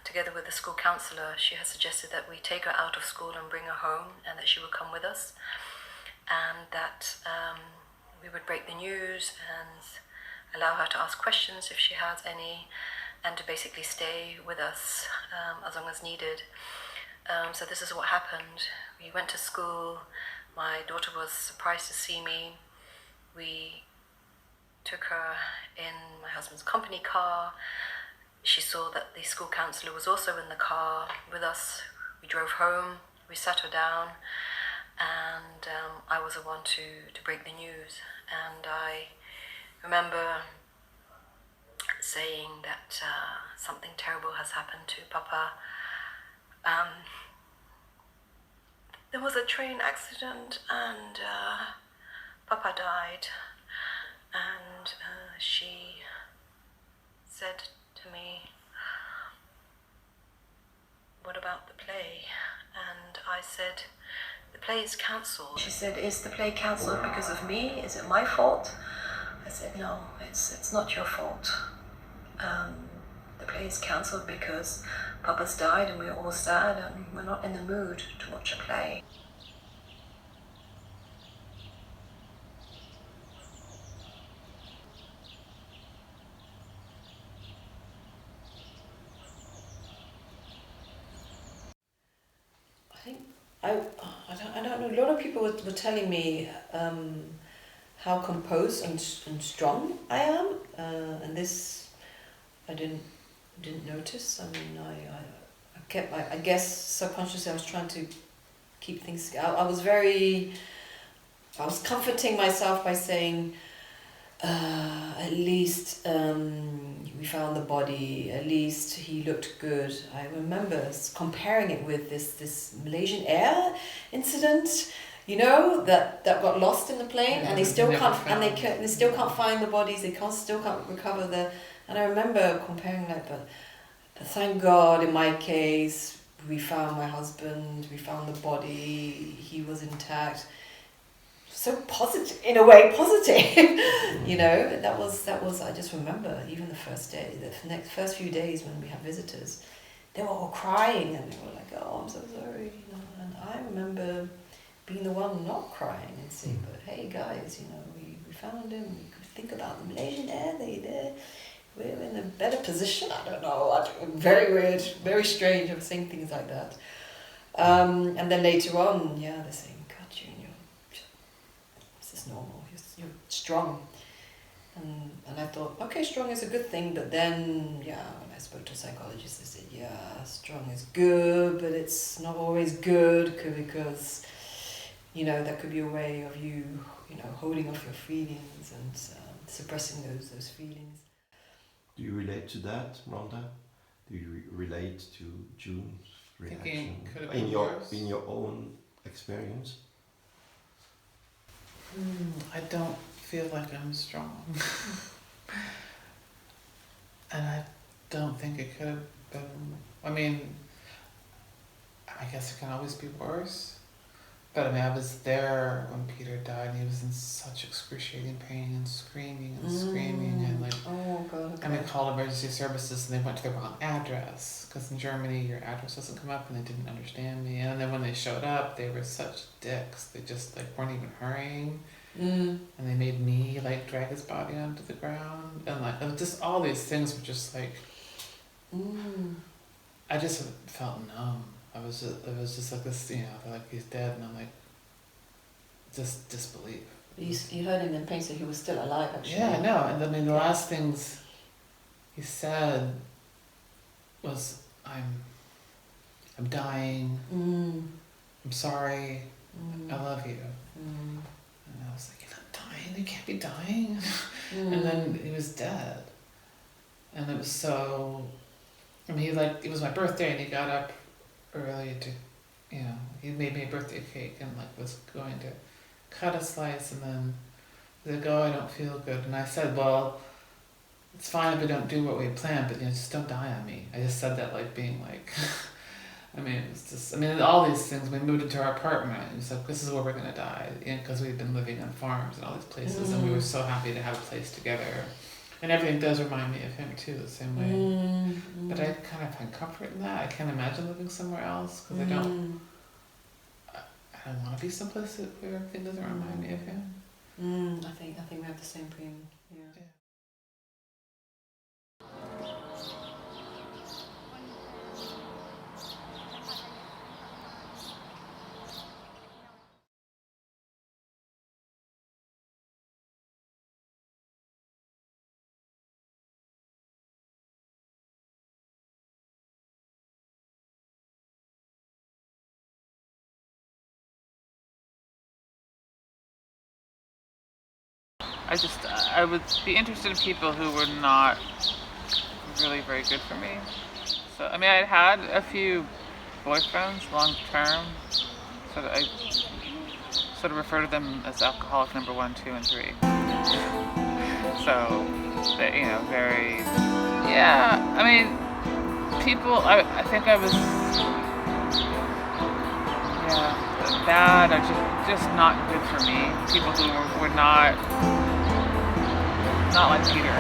together with the school counselor, she had suggested that we take her out of school and bring her home, and that she would come with us, and that we would break the news and allow her to ask questions if she has any, and to basically stay with us as long as needed. So this is what happened. We went to school. My daughter was surprised to see me. We took her in my husband's company car. She saw that the school counselor was also in the car with us. We drove home. We sat her down, and I was the one to break the news. And I remember saying that something terrible has happened to Papa. There was a train accident, and Papa died. And she said to me, "What about the play?" And I said, "The play is cancelled." She said, "Is the play cancelled because of me? Is it my fault?" I said, "No, it's not your fault. The play is cancelled because Papa's died, and we're all sad, and we're not in the mood to watch a play." think I don't know. A lot of people were telling me how composed and strong I am, and this I didn't notice. I mean, I kept I guess subconsciously I was trying to keep things. I was comforting myself by saying, at least we found the body, at least he looked good. I remember comparing it with this Malaysian Air incident, you know, that got lost in the plane, and they still can't find the bodies, still can't recover and I remember comparing that, but thank God in my case we found my husband, we found the body, he was intact. So positive, in a way, you know. That was. I just remember even the first day, first few days when we had visitors, they were all crying and they were like, "Oh, I'm so sorry," you know. And I remember being the one not crying and saying, "But hey, guys, you know, we found him. We could think about the Malaysian Air. We're in a better position." I don't know. Very weird, very strange of saying things like that. And then later on, yeah, they're saying, normal, you're strong, and I thought, okay, strong is a good thing, but then when I spoke to a psychologist, they said, strong is good, but it's not always good because, you know, that could be a way of you know, holding off your feelings and suppressing those feelings. Do you relate to that, Rhonda? Do you relate to June's reaction in your own experience? I don't feel like I'm strong. And I don't think it could have been. I mean, I guess it can always be worse. But I mean, I was there when Peter died, and he was in such excruciating pain and screaming and like. Oh God. Okay. And they called emergency services, and they went to the wrong address because in Germany your address doesn't come up, and they didn't understand me. And then when they showed up, they were such dicks. They just like weren't even hurrying. And they made me like drag his body onto the ground, and like it was just all these things were just like. I just felt numb. It was just like this, you know, they're like, he's dead, and I'm like, just disbelief. You heard him in pain, so he was still alive, actually. Yeah, I know. And I mean, the last things he said was, I'm dying. I'm sorry. I love you. And I was like, you're not dying. You can't be dying. And then he was dead. And it was so. I mean, it was my birthday, and he got up early to, you know, he made me a birthday cake and like was going to cut a slice, and then he's like, oh, I don't feel good. And I said, well, it's fine if we don't do what we planned, but you know, just don't die on me. I just said that like being like, I mean, it was just, I mean, all these things. We moved into our apartment. It was like, this is where we're gonna die, because we'd been living on farms and all these places, and we were so happy to have a place together. And everything does remind me of him too, the same way. But I kind of find comfort in that. I can't imagine living somewhere else because I don't want to be someplace where everything doesn't remind me of him. I think we have the same feeling. Yeah. I would be interested in people who were not really very good for me. So, I mean, I had a few boyfriends long term, so I sort of refer to them as alcoholic number 1, 2, and 3. So, they, you know, very, yeah, I mean, people, I think I was, yeah, bad or just not good for me. People who were not like Peter.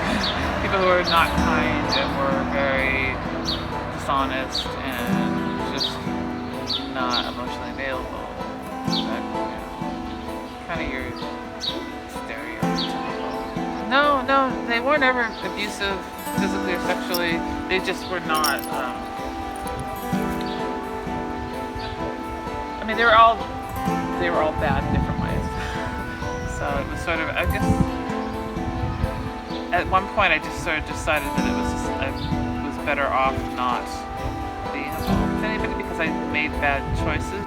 People who were not kind and were very dishonest and just not emotionally available. That, you know, kind of your stereotypical. No, they weren't ever abusive physically or sexually. They just were not. mean, they were all bad in different ways. So it was sort of, I guess, at one point I just sort of decided that I was better off not being involved with anybody because I made bad choices.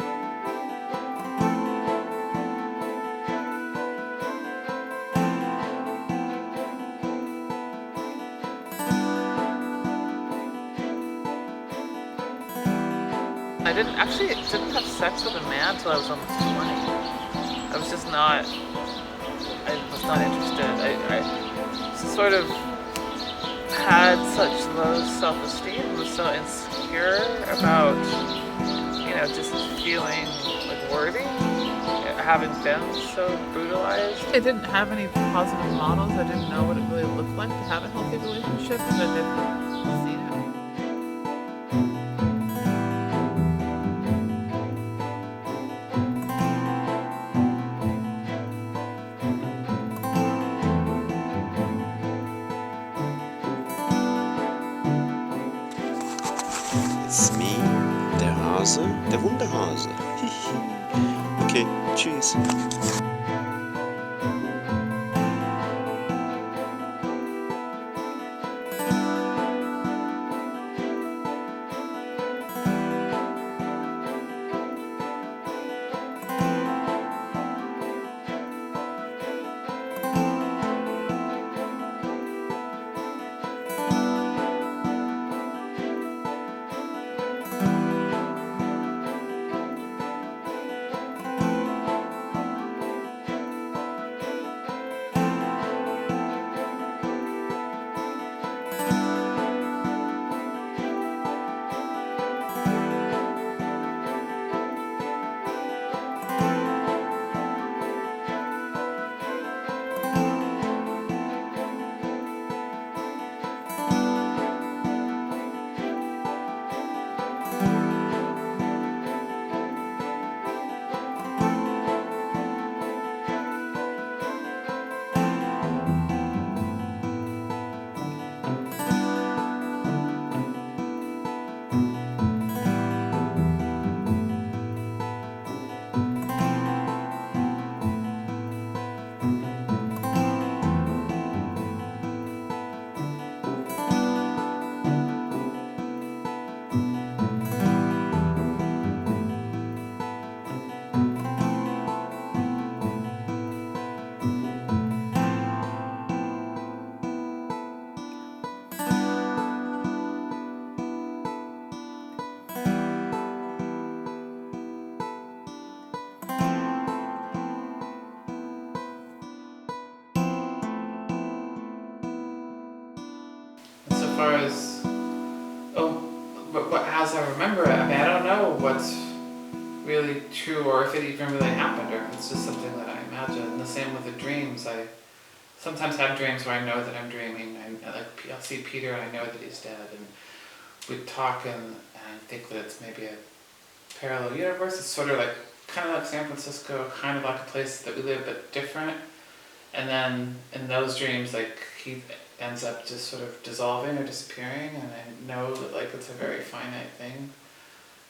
I didn't have sex with a man until I was almost 20. I was just not, I was not interested. I sort of had such low self-esteem, was so insecure about, just feeling like worthy, having been so brutalized. I didn't have any positive models. I didn't know what it really looked like to have a healthy relationship, and I didn't see it. It's me, der Hase, der Wunderhase. Okay, tschüss. As I remember it, I mean, I don't know what's really true or if it even really happened or if it's just something that I imagine. And the same with the dreams. I sometimes have dreams where I know that I'm dreaming. I'll see Peter and I know that he's dead, and we talk and I think that it's maybe a parallel universe. It's sort of like, kind of like San Francisco, kind of like a place that we live but different. And then in those dreams, like, he ends up just sort of dissolving or disappearing, and I know that, like, it's a very finite thing,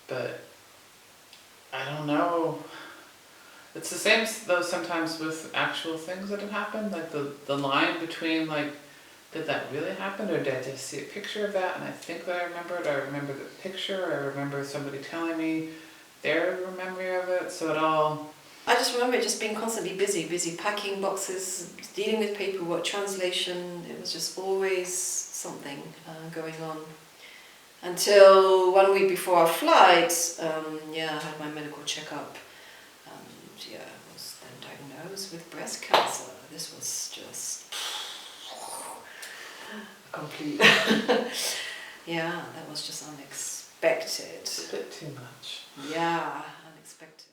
but I don't know. It's the same though sometimes with actual things that have happened, like the line between, like, did that really happen or did I just see a picture of that and I think that I remember it, or I remember the picture, or I remember somebody telling me their memory of it, so it all... I just remember just being constantly busy packing boxes, dealing with paperwork, translation. It was just always something going on. Until 1 week before our flight, I had my medical checkup. And I was then diagnosed with breast cancer. This was just complete. That was just unexpected. It's a bit too much. Yeah, unexpected.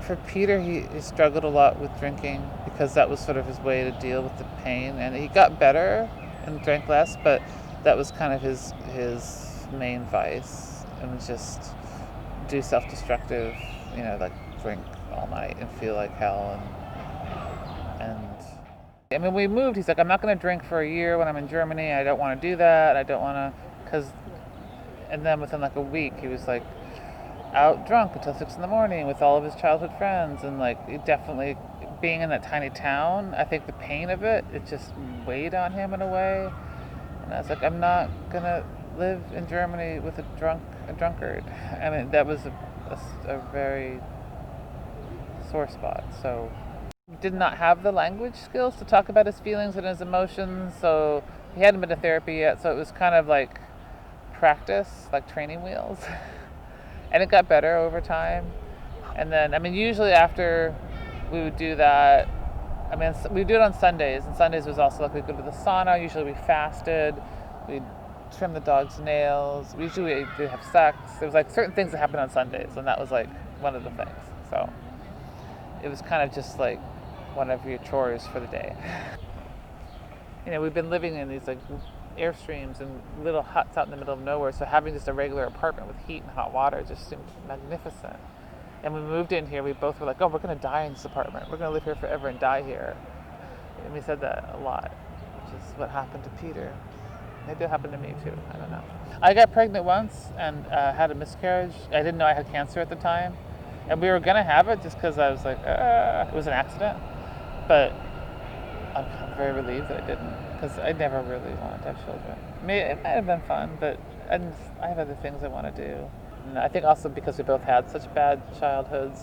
For Peter, he struggled a lot with drinking because that was sort of his way to deal with the pain, and he got better and drank less, but that was kind of his main vice, and was just do self-destructive, like drink all night and feel like hell, and I mean, we moved. He's like, I'm not going to drink for a year when I'm in Germany. I don't want to do that. I don't want to, because And then within like a week, he was like out drunk until 6 in the morning with all of his childhood friends. And like, it definitely, being in that tiny town, I think the pain of it just weighed on him in a way. And I was like, I'm not gonna live in Germany with a drunkard. I mean, that was a very sore spot. So he did not have the language skills to talk about his feelings and his emotions. So he hadn't been to therapy yet. So it was kind of like practice, like training wheels. And it got better over time. And then, I mean, usually after we would do that, I mean, we would do it on Sundays, and Sundays was also like we'd go to the sauna. Usually we fasted, we'd trim the dog's nails. Usually we'd have sex. There was like certain things that happened on Sundays, and that was like one of the things. So it was kind of just like one of your chores for the day. You know, we've been living in these like airstreams and little huts out in the middle of nowhere, so having just a regular apartment with heat and hot water just seemed magnificent. And when we moved in here, we both were like, oh, we're going to die in this apartment. We're going to live here forever and die here. And we said that a lot, which is what happened to Peter. Maybe it happened to me too. I don't know. I got pregnant once and had a miscarriage. I didn't know I had cancer at the time. And we were going to have it just because I was like, it was an accident. But I'm very relieved that I didn't, because I never really wanted to have children. It might have been fun, but I have other things I want to do. And I think also because we both had such bad childhoods,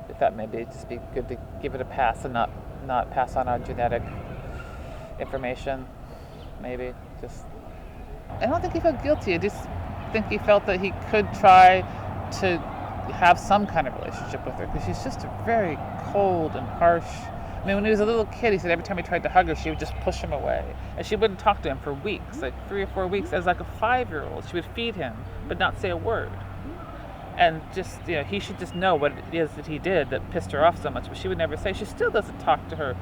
we thought maybe it'd just be good to give it a pass and not pass on our genetic information. Maybe just. I don't think he felt guilty. I just think he felt that he could try to have some kind of relationship with her, because she's just a very cold and harsh. I mean, when he was a little kid, he said every time he tried to hug her, she would just push him away. And she wouldn't talk to him for weeks, like 3 or 4 weeks. As like a 5-year-old, she would feed him, but not say a word. And just, you know, he should just know what it is that he did that pissed her off so much, but she would never say. She still doesn't talk to her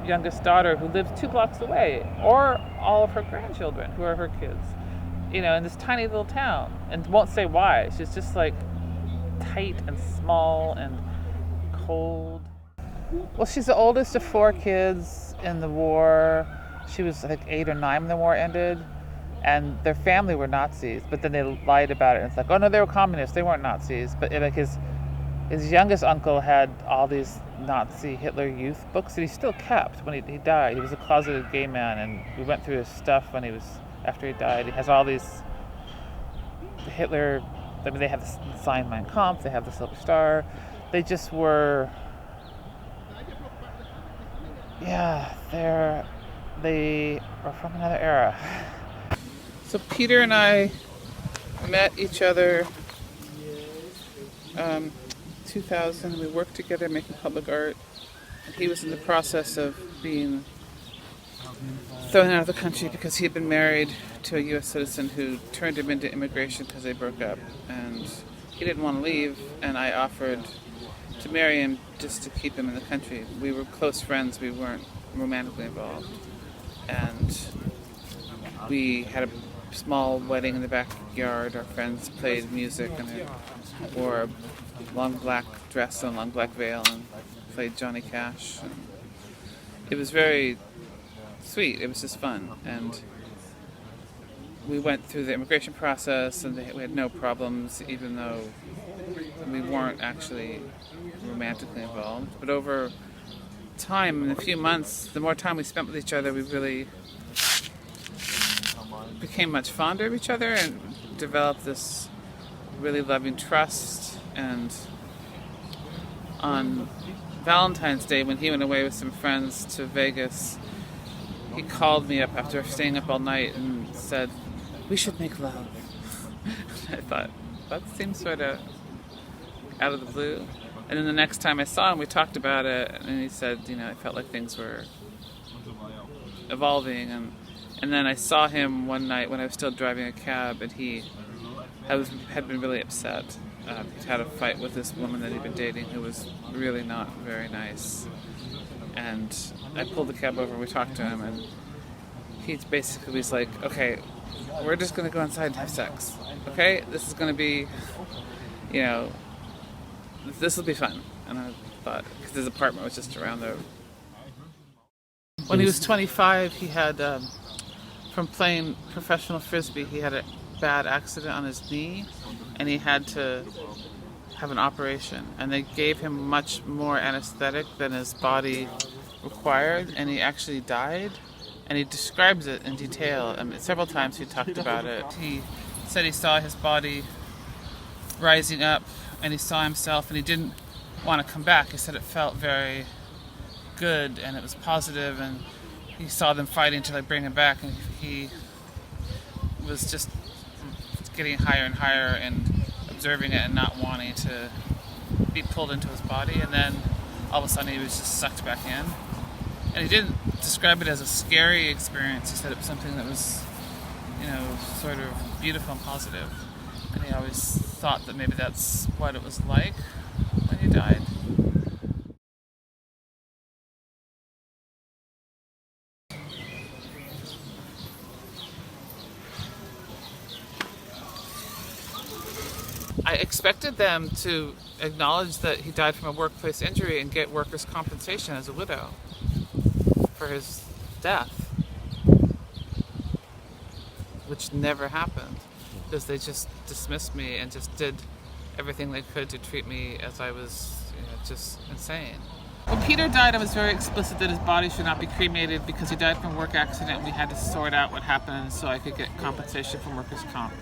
youngest daughter, who lives 2 blocks away, or all of her grandchildren, who are her kids, you know, in this tiny little town, and won't say why. She's just like tight and small and cold. Well, she's the oldest of 4 kids in the war. She was like 8 or 9 when the war ended. And their family were Nazis, but then they lied about it. And it's like, oh no, they were communists. They weren't Nazis. But like his youngest uncle had all these Nazi Hitler Youth books that he still kept when he died. He was a closeted gay man, and we went through his stuff after he died. He has all these Hitler. I mean, they have the sign Mein Kampf. They have the Silver Star. They just were. Yeah, they are from another era. So Peter and I met each other 2000. We worked together making public art. And he was in the process of being thrown out of the country because he had been married to a U.S. citizen who turned him into immigration because they broke up. And he didn't want to leave, and I offered to marry him just to keep him in the country. We were close friends. We weren't romantically involved. And we had a small wedding in the backyard. Our friends played music, and I wore a long black dress and a long black veil and played Johnny Cash. And it was very sweet. It was just fun. And we went through the immigration process, and we had no problems, even though we weren't actually romantically involved. But over time, in a few months, the more time we spent with each other, we really became much fonder of each other and developed this really loving trust. And on Valentine's Day, when he went away with some friends to Vegas, he called me up after staying up all night and said, "We should make love." I thought, that seems sort of out of the blue. And then the next time I saw him, we talked about it, and he said, you know, I felt like things were evolving. And then I saw him one night when I was still driving a cab, and he had been really upset. He'd had a fight with this woman that he'd been dating who was really not very nice. And I pulled the cab over, and we talked to him, and he basically was like, okay, we're just going to go inside and have sex. Okay? This is going to be, you know, this will be fun. And I thought, because his apartment was just around there. When he was 25, he had, from playing professional frisbee, he had bad accident on his knee, and he had to have an operation. And they gave him much more anesthetic than his body required, and he actually died. And he describes it in detail. I mean, several times he talked about it. He said he saw his body rising up, and he saw himself, and he didn't want to come back. He said it felt very good, and it was positive, and he saw them fighting to like bring him back, and he was just getting higher and higher and observing it and not wanting to be pulled into his body. And then all of a sudden he was just sucked back in. And he didn't describe it as a scary experience. He said it was something that was, sort of beautiful and positive. And he always thought that maybe that's what it was like when he died. I expected them to acknowledge that he died from a workplace injury and get workers' compensation as a widow for his death, which never happened because they just dismissed me and just did everything they could to treat me as I was just insane. When Peter died, I was very explicit that his body should not be cremated because he died from a work accident and we had to sort out what happened so I could get compensation from workers' comp.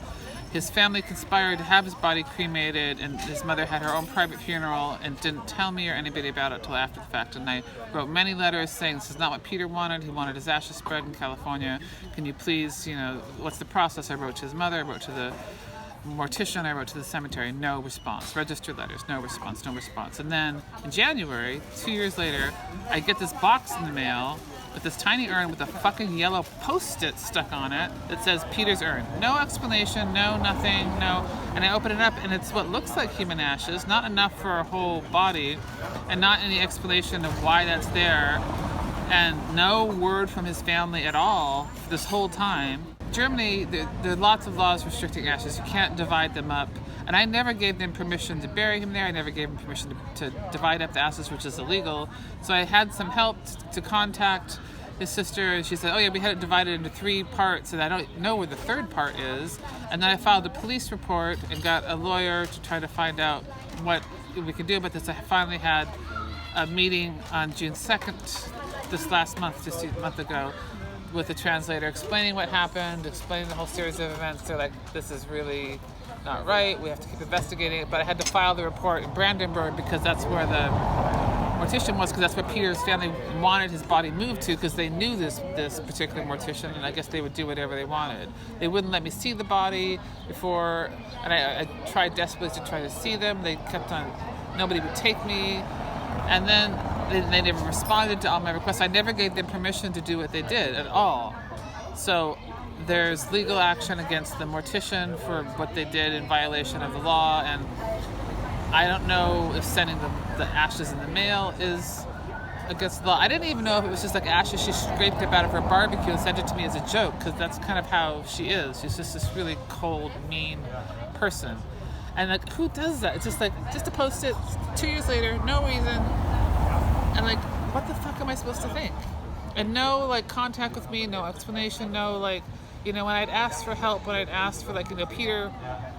His family conspired to have his body cremated, and his mother had her own private funeral and didn't tell me or anybody about it until after the fact. And I wrote many letters saying this is not what Peter wanted. He wanted his ashes spread in California. Can you please, what's the process? I wrote to his mother, I wrote to the mortician, I wrote to the cemetery, no response. Registered letters, no response. And then in January, 2 years later, I get this box in the mail with this tiny urn with a fucking yellow post-it stuck on it that says Peter's urn. No explanation, no nothing, no. And I open it up and it's what looks like human ashes, not enough for a whole body, and not any explanation of why that's there, and no word from his family at all this whole time. Germany, there are lots of laws restricting ashes. You can't divide them up. And I never gave them permission to bury him there. I never gave them permission to divide up the ashes, which is illegal. So I had some help to contact his sister. And she said, oh yeah, we had it divided into 3 parts, and I don't know where the 3rd part is. And then I filed a police report and got a lawyer to try to find out what we could do about this. I finally had a meeting on June 2nd, this last month, just a month ago, with a translator explaining what happened, explaining the whole series of events. They're like, this is really not right, we have to keep investigating it. But I had to file the report in Brandenburg because that's where the mortician was, because that's where Peter's family wanted his body moved to, because they knew this particular mortician, and I guess they would do whatever they wanted. They wouldn't let me see the body before, and I tried desperately to try to see them. They kept on, nobody would take me, and then they never responded to all my requests. I never gave them permission to do what they did at all. So there's legal action against the mortician for what they did in violation of the law, and I don't know if sending the ashes in the mail is against the law. I didn't even know if it was just like ashes she scraped up out of her barbecue and sent it to me as a joke, because that's kind of how she is. She's just this really cold, mean person. And like, who does that? It's just like, just to post it 2 years later, no reason. And like, what the fuck am I supposed to think? And no like contact with me, no explanation, no like, when I'd asked for help, when I'd asked for Peter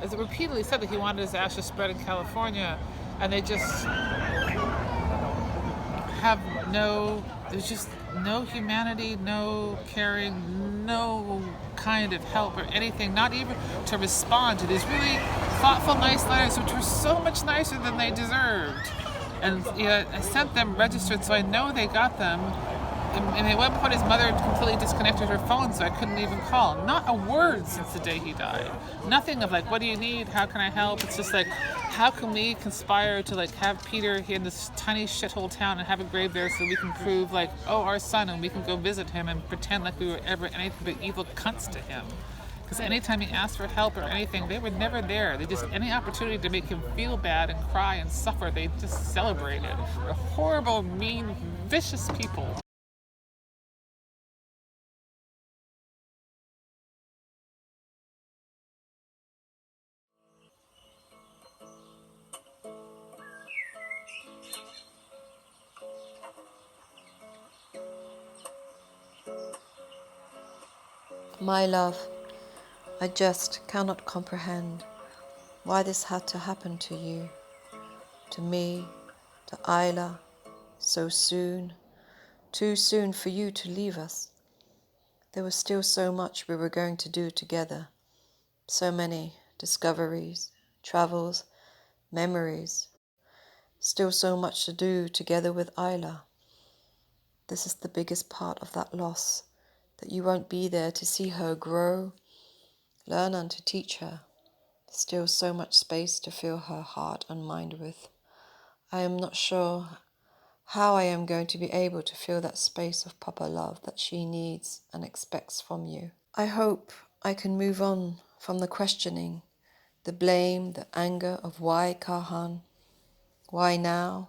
has repeatedly said that he wanted his ashes spread in California, and they just have there's just no humanity, no caring, no kind of help or anything, not even to respond to these really thoughtful, nice letters, which were so much nicer than they deserved. And I sent them registered, so I know they got them. And at one point his mother completely disconnected her phone, so I couldn't even call. Not a word since the day he died. Nothing of like, what do you need? How can I help? It's just like, how can we conspire to like have Peter here in this tiny shithole town and have a grave there so we can prove like, oh, our son, and we can go visit him and pretend like we were ever anything but evil cunts to him. Because anytime he asked for help or anything, they were never there. They just, any opportunity to make him feel bad and cry and suffer, they just celebrated. They're horrible, mean, vicious people. My love, I just cannot comprehend why this had to happen to you, to me, to Isla, so soon, too soon for you to leave us. There was still so much we were going to do together, so many discoveries, travels, memories, still so much to do together with Isla. This is the biggest part of that loss, that you won't be there to see her grow, learn and to teach her. Still so much space to fill her heart and mind with. I am not sure how I am going to be able to fill that space of Papa love that she needs and expects from you. I hope I can move on from the questioning, the blame, the anger of why Kahan, why now?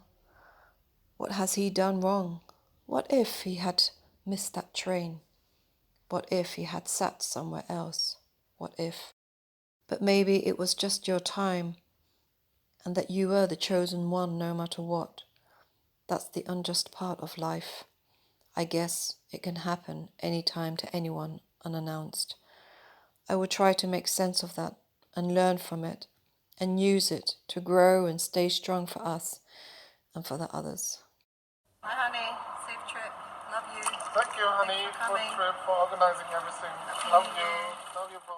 What has he done wrong? What if he had missed that train? What if he had sat somewhere else? What if? But maybe it was just your time, and that you were the chosen one no matter what. That's the unjust part of life. I guess it can happen anytime to anyone unannounced. I will try to make sense of that and learn from it and use it to grow and stay strong for us and for the others. Hi honey, safe trip. Love you. Thank you honey for the trip, for organizing everything. Love you. Love you both.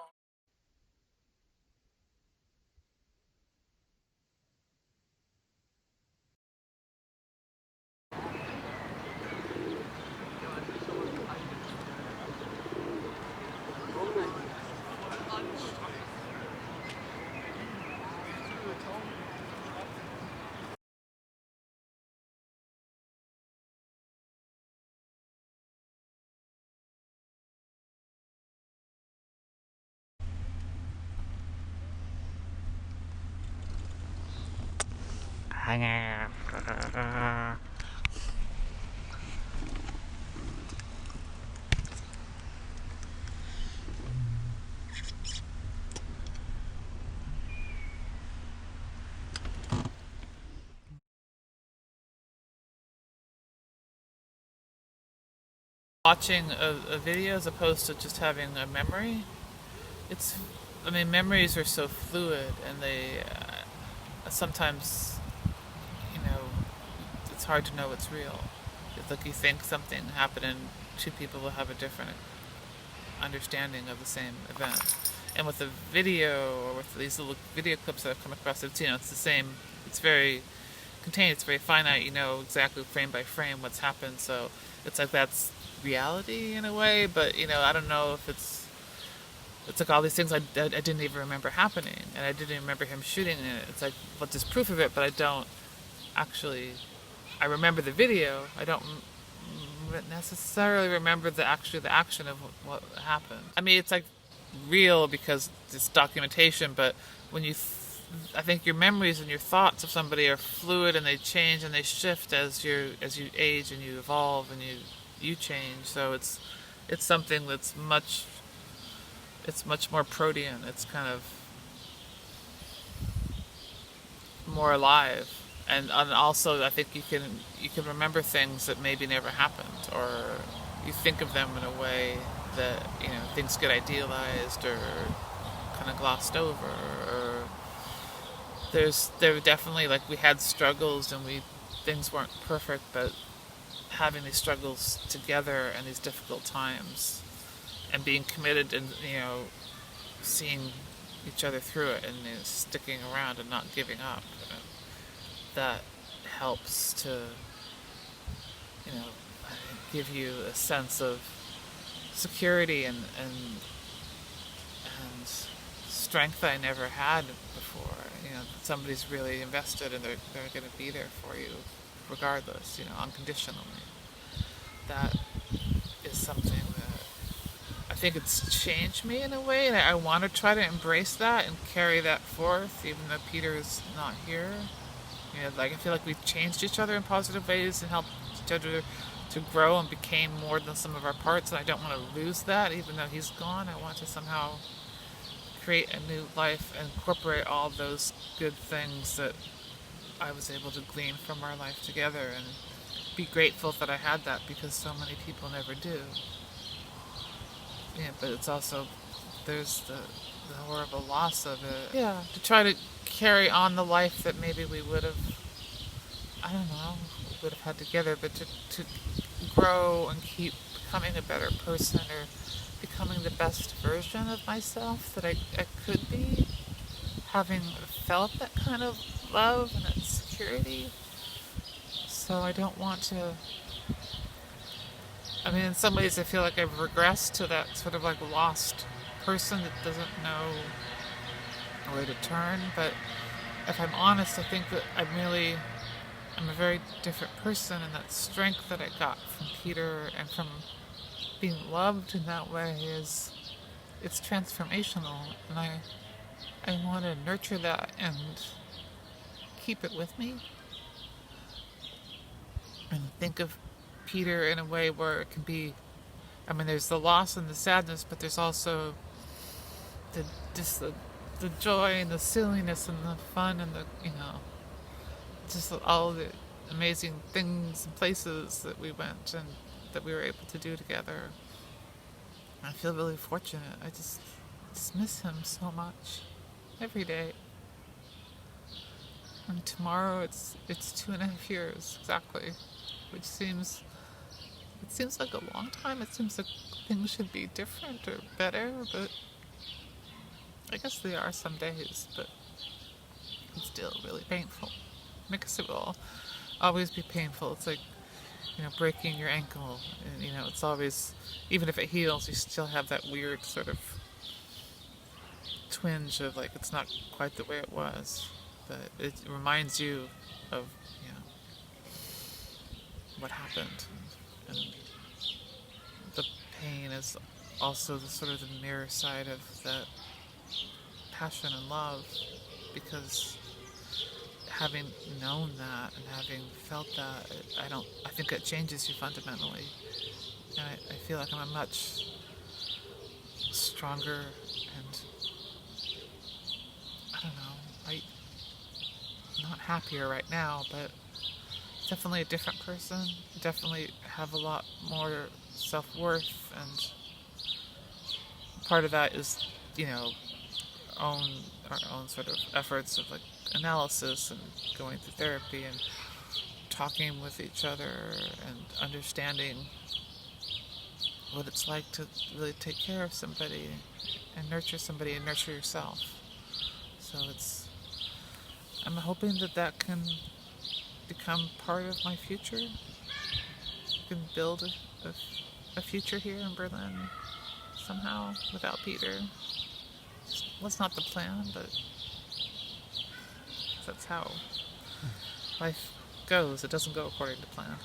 Watching a video as opposed to just having a memory, memories are so fluid, and they sometimes, it's hard to know what's real. It's like you think something happened and two people will have a different understanding of the same event. And with the video, or with these little video clips that I've come across, it's the same. It's very contained. It's very finite. You know exactly frame by frame what's happened. So it's like that's reality in a way. But I don't know if it's like all these things I didn't even remember happening, and I didn't even remember him shooting it. It's like, well, there's proof of it, but I don't actually. I remember the video. I don't necessarily remember the action of what happened. I mean, it's like real because it's documentation, but when I think your memories and your thoughts of somebody are fluid, and they change and they shift as you age and you evolve and you change. So it's something that's much more protean. It's kind of more alive. And also, I think you can remember things that maybe never happened, or you think of them in a way that things get idealized or kind of glossed over. Or there were definitely, like, we had struggles and things weren't perfect, but having these struggles together and these difficult times, and being committed and seeing each other through it, and sticking around and not giving up. That helps to, give you a sense of security and strength I never had before. Somebody's really invested, and they're going to be there for you, regardless. Unconditionally. That is something that I think it's changed me in a way, and I want to try to embrace that and carry that forth, even though Peter is not here. I feel like we've changed each other in positive ways and helped each other to grow and became more than some of our parts, and I don't want to lose that even though he's gone. I want to somehow create a new life and incorporate all those good things that I was able to glean from our life together, and be grateful that I had that, because so many people never do. But it's also there's the horrible loss of it. Yeah, to try to carry on the life that maybe we would have, I don't know, would have had together, but to grow and keep becoming a better person or becoming the best version of myself that I could be, having felt that kind of love and that security. So I don't want to, I mean, in some ways I feel like I've regressed to that sort of like lost person that doesn't know where to turn, but if I'm honest, I think that I'm a very different person, and that strength that I got from Peter and from being loved in that way it's transformational, and I want to nurture that and keep it with me and think of Peter in a way where it can be, I mean, there's the loss and the sadness, but there's also the joy and the silliness and the fun and the, just all the amazing things and places that we went and that we were able to do together. I feel really fortunate. I just miss him so much every day. And tomorrow it's 2.5 years exactly, which seems like a long time. It seems like things should be different or better, but I guess they are some days, but it's still really painful. I guess it will always be painful. It's like, breaking your ankle, and it's always, even if it heals, you still have that weird sort of twinge of like it's not quite the way it was, but it reminds you of what happened, and the pain is also the sort of the mirror side of that passion and love, because having known that and having felt that, I think it changes you fundamentally, and I feel like I'm a much stronger and, I don't know, I'm not happier right now, but definitely a different person. Definitely have a lot more self-worth, and part of that is, our own sort of efforts of like analysis and going through therapy and talking with each other and understanding what it's like to really take care of somebody and nurture somebody and nurture yourself. So I'm hoping that can become part of my future. Can build a future here in Berlin somehow without Peter. That's not the plan, but that's how life goes. It doesn't go according to plan.